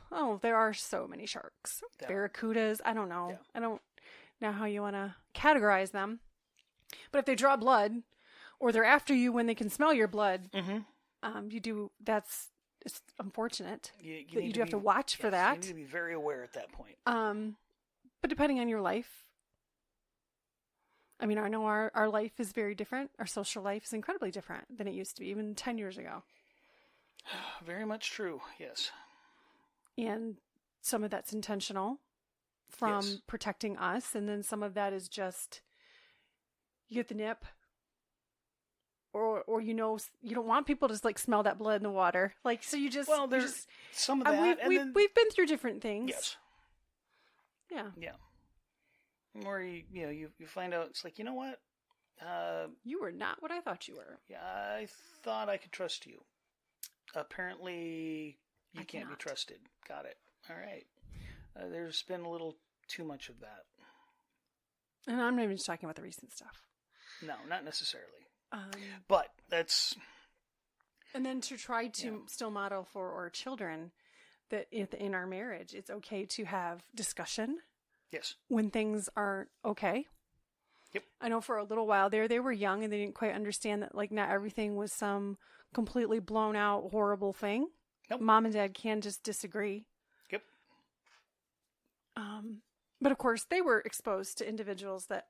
there are so many sharks, Yeah. barracudas. I don't know. Yeah. I don't know how you want to categorize them. But if they draw blood, or they're after you when they can smell your blood, mm-hmm. It's unfortunate you that you do have to watch for that. You need to be very aware at that point. But depending on your life, I know our life is very different. Our social life is incredibly different than it used to be, even 10 years ago. Very much true, yes. And some of that's intentional from Yes. protecting us, and then some of that is just you get the nip, or you don't want people to just smell that blood in the water, so you just there's some of that, we've been through different things. Yes. Yeah. Or you find out it's like, you know what? You were not what I thought you were. Yeah, I thought I could trust you. Apparently, you can't be trusted. Got it. All right. There's been a little too much of that. And I'm not even just talking about the recent stuff. No, not necessarily. But that's... And then to try to still model for our children that in our marriage, it's okay to have discussion. Yes. When things aren't okay. Yep. I know for a little while there, they were young and they didn't quite understand that not everything was some completely blown out horrible thing. Nope. Mom and Dad can just disagree. Yep. But of course they were exposed to individuals that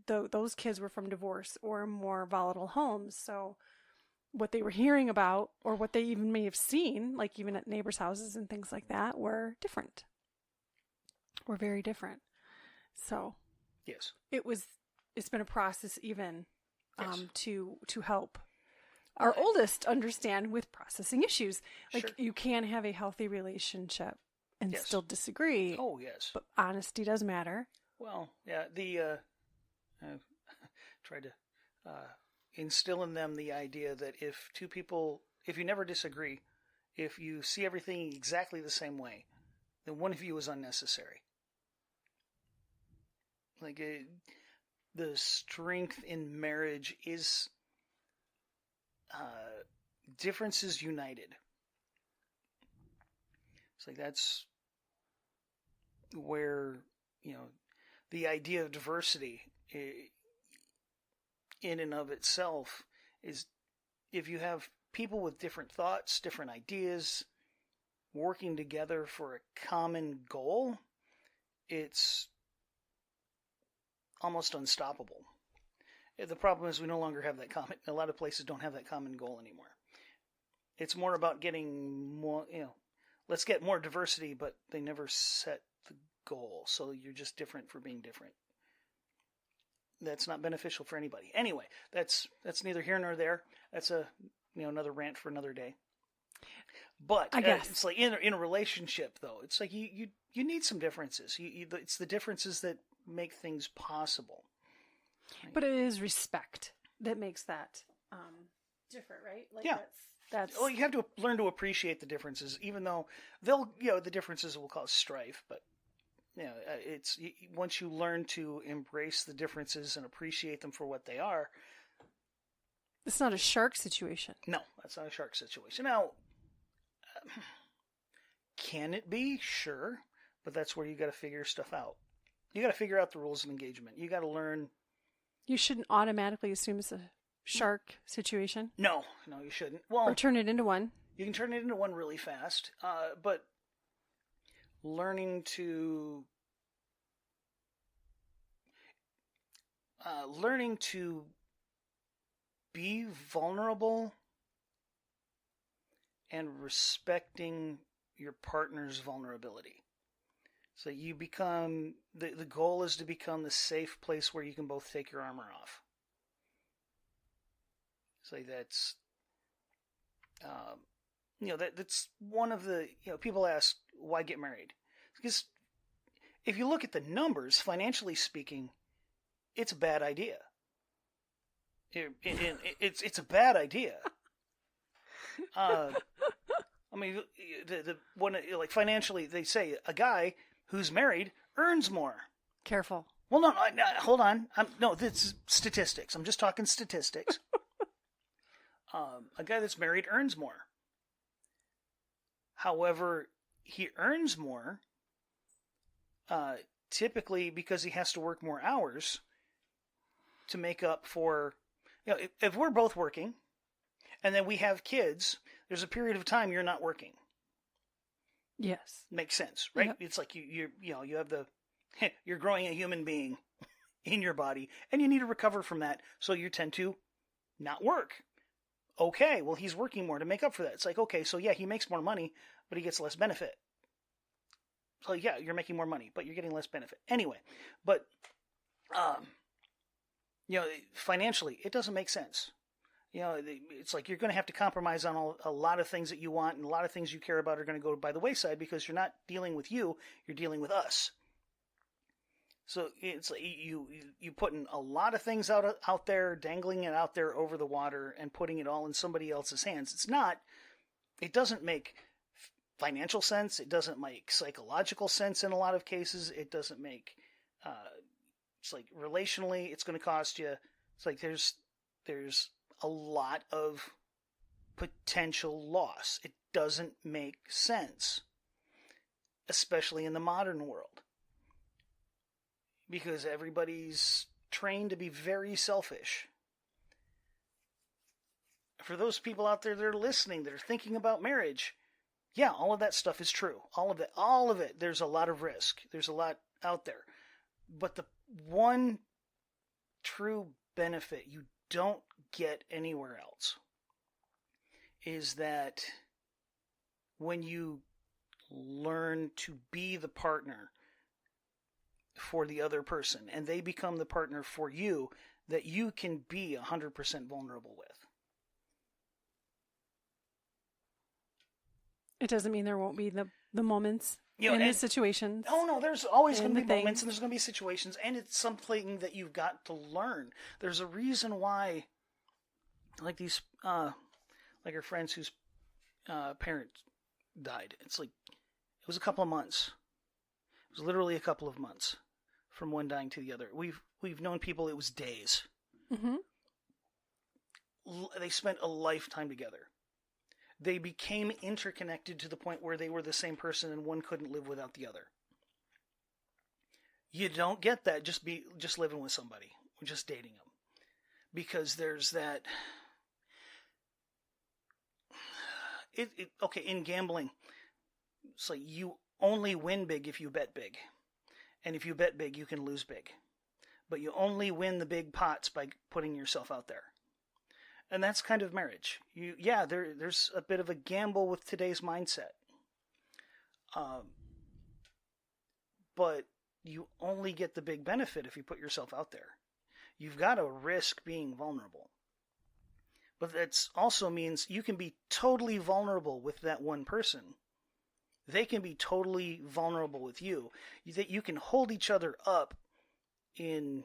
those kids were from divorce or more volatile homes. So what they were hearing about, or what they even may have seen, even at neighbors' houses and things like that, were different. Were very different. So Yes. it's been a process even Yes. to help our oldest understand with processing issues. Like Sure. you can have a healthy relationship and Yes. still disagree. Oh, yes. But honesty does matter. Well, yeah, I've tried to instill in them the idea that if you never disagree, if you see everything exactly the same way, then one of you is unnecessary. Like the strength in marriage is differences united. It's like that's where, the idea of diversity in and of itself is, if you have people with different thoughts, different ideas, working together for a common goal, it's almost unstoppable. The problem is we no longer have that common. A lot of places don't have that common goal anymore. It's more about getting more, let's get more diversity, but they never set the goal. So you're just different for being different. That's not beneficial for anybody. Anyway, that's neither here nor there. That's another rant for another day. But I guess it's like in a relationship, though, it's like you need some differences. It's the differences that make things possible. But it is respect that makes that different, right? Like Yeah. That's Well, you have to learn to appreciate the differences, even though the differences will cause strife. But it's once you learn to embrace the differences and appreciate them for what they are. It's not a shark situation. No, that's not a shark situation. Now, can it be? Sure, but that's where you got to figure stuff out. You got to figure out the rules of engagement. You got to learn. You shouldn't automatically assume it's a shark situation. No, you shouldn't. Well, or turn it into one. You can turn it into one really fast, but learning to be vulnerable and respecting your partner's vulnerability. So you become, the goal is to become the safe place where you can both take your armor off. So that's, that's one of the, people ask, why get married? Because if you look at the numbers, financially speaking, it's a bad idea. It's a bad idea. I mean, the one, like, financially, they say a guy who's married earns more. Careful. Well, no, hold on. No, this is statistics. I'm just talking statistics. A guy that's married earns more. However, he earns more typically because he has to work more hours to make up for, if we're both working and then we have kids, there's a period of time you're not working. Yes. Makes sense, right? Yep. It's like you have you're growing a human being in your body and you need to recover from that. So you tend to not work. Okay, well, he's working more to make up for that. It's like, okay, so yeah, he makes more money, but he gets less benefit. So yeah, you're making more money, but you're getting less benefit. Anyway, but, financially, it doesn't make sense. It's like you're going to have to compromise on a lot of things that you want, and a lot of things you care about are going to go by the wayside because you're not dealing with you're dealing with us. So it's like you putting a lot of things out there, dangling it out there over the water, and putting it all in somebody else's hands. It doesn't make financial sense. It doesn't make psychological sense in a lot of cases. It doesn't make, it's like relationally, it's going to cost you. It's like there's a lot of potential loss. It doesn't make sense, especially in the modern world. Because everybody's trained to be very selfish. For those people out there that are listening, that are thinking about marriage, yeah, all of that stuff is true. All of it. There's a lot of risk. There's a lot out there. But the one true benefit you don't get anywhere else is that when you learn to be the partner for the other person, and they become the partner for you that you can be 100% vulnerable with. It doesn't mean there won't be the moments You know, in the situations. Oh no, there's always going to and be the moments, things. and there's going to be situations, and it's something that you've got to learn. There's a reason why, like these, like our friends whose parents died. It's like it was a couple of months. It was literally a couple of months from one dying to the other. We've known people. It was days. Mm-hmm. They spent a lifetime together. They became interconnected to the point where they were the same person and one couldn't live without the other. You don't get that just living with somebody, or just dating them. Because there's that... Okay, in gambling, it's like you only win big if you bet big. And if you bet big, you can lose big. But you only win the big pots by putting yourself out there. And that's kind of marriage. There's a bit of a gamble with today's mindset. But you only get the big benefit if you put yourself out there. You've got to risk being vulnerable. But that also means you can be totally vulnerable with that one person. They can be totally vulnerable with you. That you can hold each other up in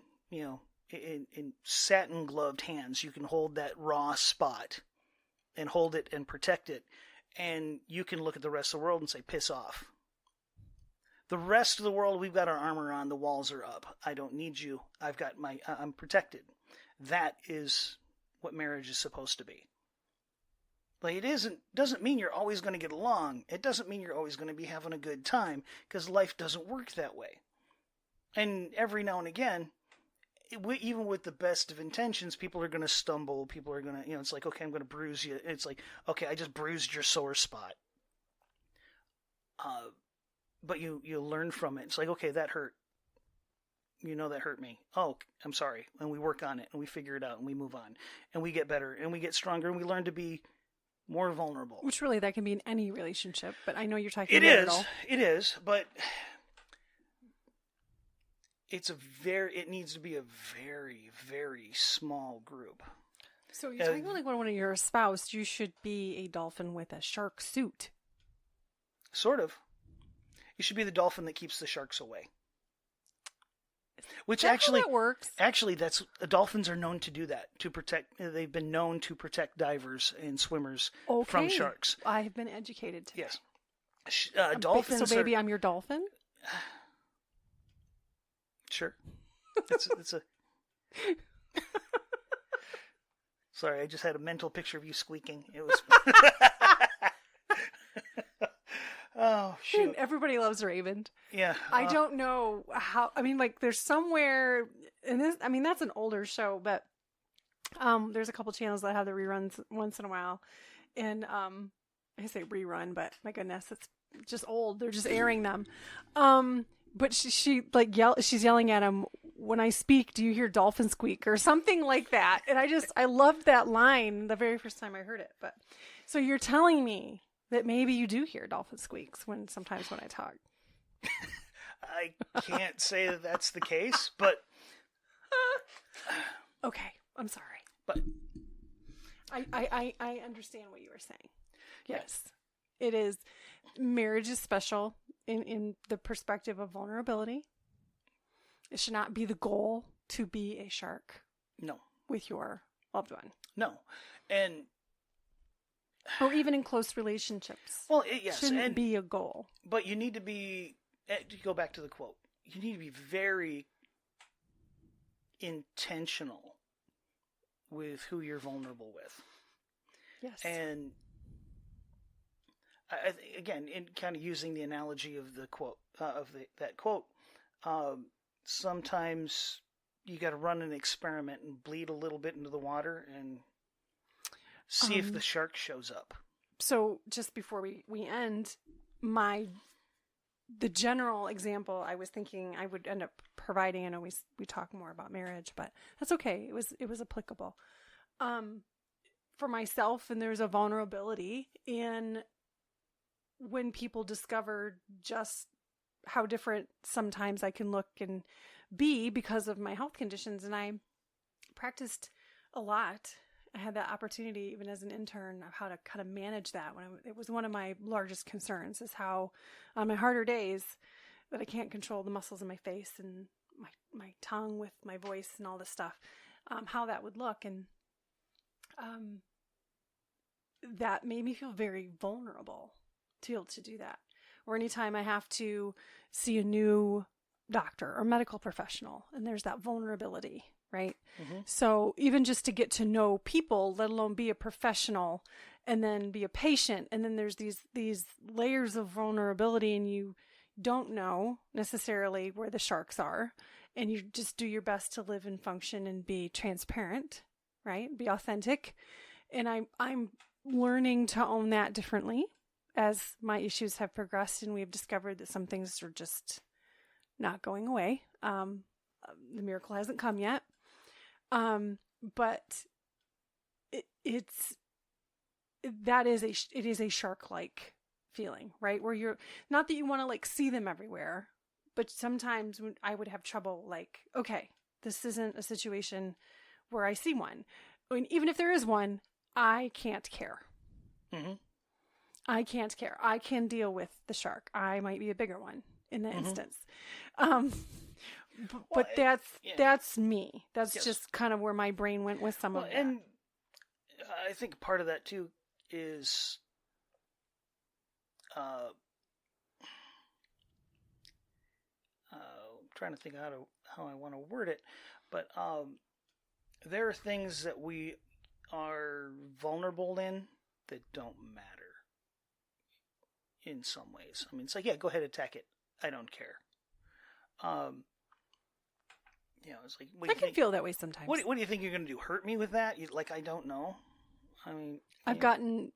satin gloved hands. You can hold that raw spot and hold it and protect it. And you can look at the rest of the world and say, piss off. The rest of the world, we've got our armor on. The walls are up. I don't need you. I'm protected. That is what marriage is supposed to be. Like, doesn't mean you're always going to get along. It doesn't mean you're always going to be having a good time, because life doesn't work that way. And every now and again, even with the best of intentions, people are going to stumble. People are going to, it's like, okay, I'm going to bruise you. It's like, okay, I just bruised your sore spot. But you learn from it. It's like, okay, that hurt. That hurt me. Oh, I'm sorry. And we work on it, and we figure it out, and we move on, and we get better, and we get stronger, and we learn to be more vulnerable. Which really, that can be in any relationship, but I know you're talking about it all. It is, but it needs to be a very, very small group. So you're talking like when you're a spouse, you should be a dolphin with a shark suit. Sort of. You should be the dolphin that keeps the sharks away. Which actually that works. Actually, dolphins are known to do that, to protect. They've been known to protect divers and swimmers from sharks. I have been educated today. Yes. Dolphins. So, baby, I'm your dolphin. Sure. It's a. Sorry, I just had a mental picture of you squeaking. It was. Oh, shoot. Everybody loves Raymond. Yeah. I don't know how, there's somewhere in this, that's an older show, but there's a couple channels that have the reruns once in a while. And I say rerun, but my goodness, it's just old. They're just airing them. But she's yelling at him, when I speak, do you hear dolphin squeak or something like that? And I loved that line the very first time I heard it. But so you're telling me that maybe you do hear dolphin squeaks sometimes when I talk. I can't say that that's the case, but okay, I'm sorry. But I understand what you were saying. Yes, it is. Marriage is special in the perspective of vulnerability. It should not be the goal to be a shark. No. With your loved one. No, and. Or even in close relationships. Well, yes. Shouldn't be a goal. But you need to be, to go back to the quote, you need to be very intentional with who you're vulnerable with. Yes. And again, in kind of using the analogy of the quote, that quote, sometimes you got to run an experiment and bleed a little bit into the water and see if the shark shows up. So just before we end, the general example I was thinking I would end up providing, I know we talk more about marriage, but that's okay. It was applicable. For myself, and there's a vulnerability in when people discover just how different sometimes I can look and be because of my health conditions. And I practiced a lot. I had that opportunity even as an intern of how to kind of manage that. It was one of my largest concerns, is how on my harder days that I can't control the muscles in my face and my tongue with my voice and all this stuff, how that would look. And that made me feel very vulnerable to be able to do that. Or anytime I have to see a new doctor or medical professional, and there's that vulnerability, right? Mm-hmm. So even just to get to know people, let alone be a professional and then be a patient, and then there's these layers of vulnerability, and you don't know necessarily where the sharks are, and you just do your best to live and function and be transparent, right? Be authentic. And I'm learning to own that differently as my issues have progressed, and we've discovered that some things are just not going away. The miracle hasn't come yet. But it is a shark-like feeling, right? Where you're not that you want to like see them everywhere, but sometimes when I would have trouble, like, okay, this isn't a situation where I see one. I mean, even if there is one, I can't care. Mm-hmm. I can't care. I can deal with the shark. I might be a bigger one in the instance. But that's me. That's just kind of where my brain went with some of that. And I think part of that too is I'm trying to think how I want to word it, but there are things that we are vulnerable in that don't matter in some ways. I mean, it's like, yeah, go ahead, attack it. I don't care. It's like, I can feel that way sometimes. What do you think you're going to do? Hurt me with that? I don't know. I mean, I've gotten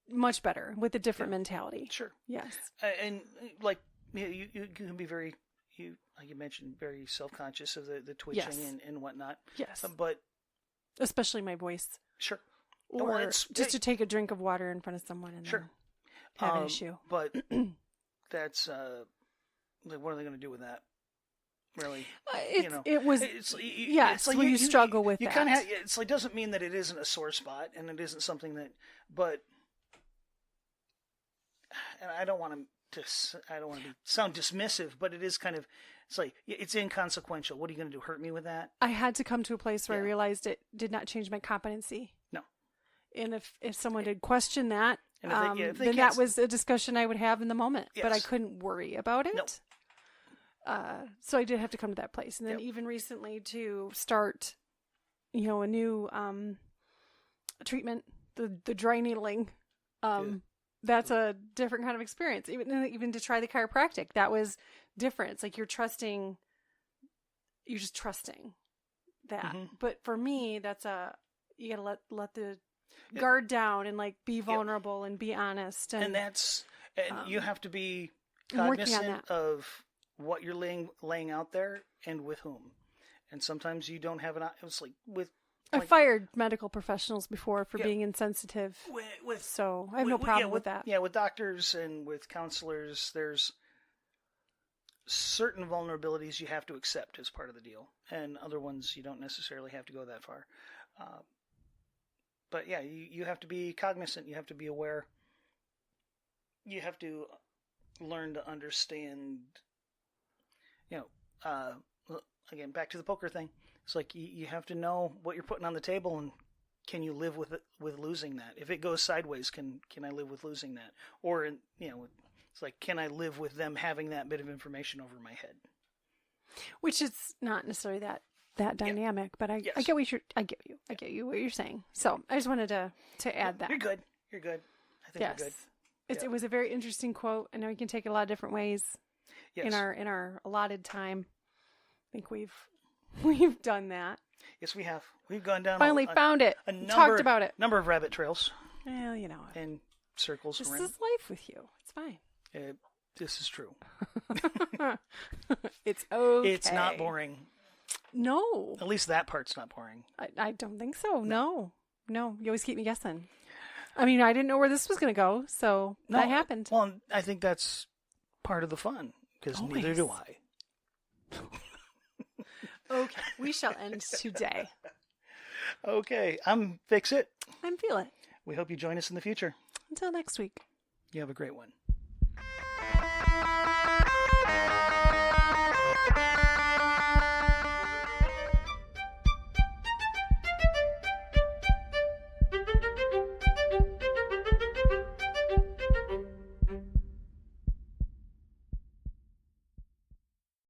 much better with a different mentality. Sure. Yes. And like, you can be very, like you mentioned, very self-conscious of the twitching and whatnot. Yes. But especially my voice. Sure. Or just to take a drink of water in front of someone and then have an issue. But that's what are they going to do with that? Really, it's like you struggle with you that. Kind of it's like, doesn't mean that it isn't a sore spot and it isn't something that, but, and I don't want to sound dismissive, but it is kind of, it's like, it's inconsequential. What are you going to do? Hurt me with that? I had to come to a place where I realized it did not change my competency. No. And if someone did question that, if they then that was a discussion I would have in the moment, but I couldn't worry about it. Nope. So I did have to come to that place. And then even recently to start, a new treatment, the dry needling, that's a different kind of experience. Even to try the chiropractic, that was different. It's like you're just trusting that. Mm-hmm. But for me, you gotta let the guard down and like be vulnerable and be honest. And you have to be cognizant of what you're laying out there and with whom. And sometimes you don't have it's like I've fired medical professionals before for being insensitive. So I have no problem with that. Yeah, with doctors and with counselors, there's certain vulnerabilities you have to accept as part of the deal, and other ones you don't necessarily have to go that far. But yeah, you have to be cognizant. You have to be aware. You have to learn to understand. Again, back to the poker thing. It's like you have to know what you're putting on the table, and can you live with losing that? If it goes sideways, can I live with losing that? Or it's like, can I live with them having that bit of information over my head? Which is not necessarily that dynamic, but I get I get you what you're saying. So I just wanted to add that. You're good. I think you're good. It was a very interesting quote. I know you can take it a lot of different ways. Yes. In our allotted time. I think we've done that. Yes, we have. We've gone down. Finally found it. Talked about it. Number of rabbit trails. Well, and circles. This is life with you. It's fine. This is true. It's okay. It's not boring. No. At least that part's not boring. I don't think so. No. You always keep me guessing. I mean, I didn't know where this was going to go, so that happened. Well, I think that's part of the fun. because neither do I. Okay, we shall end today. Okay, I'm Fix It. I'm Feel It. We hope you join us in the future. Until next week. You have a great one.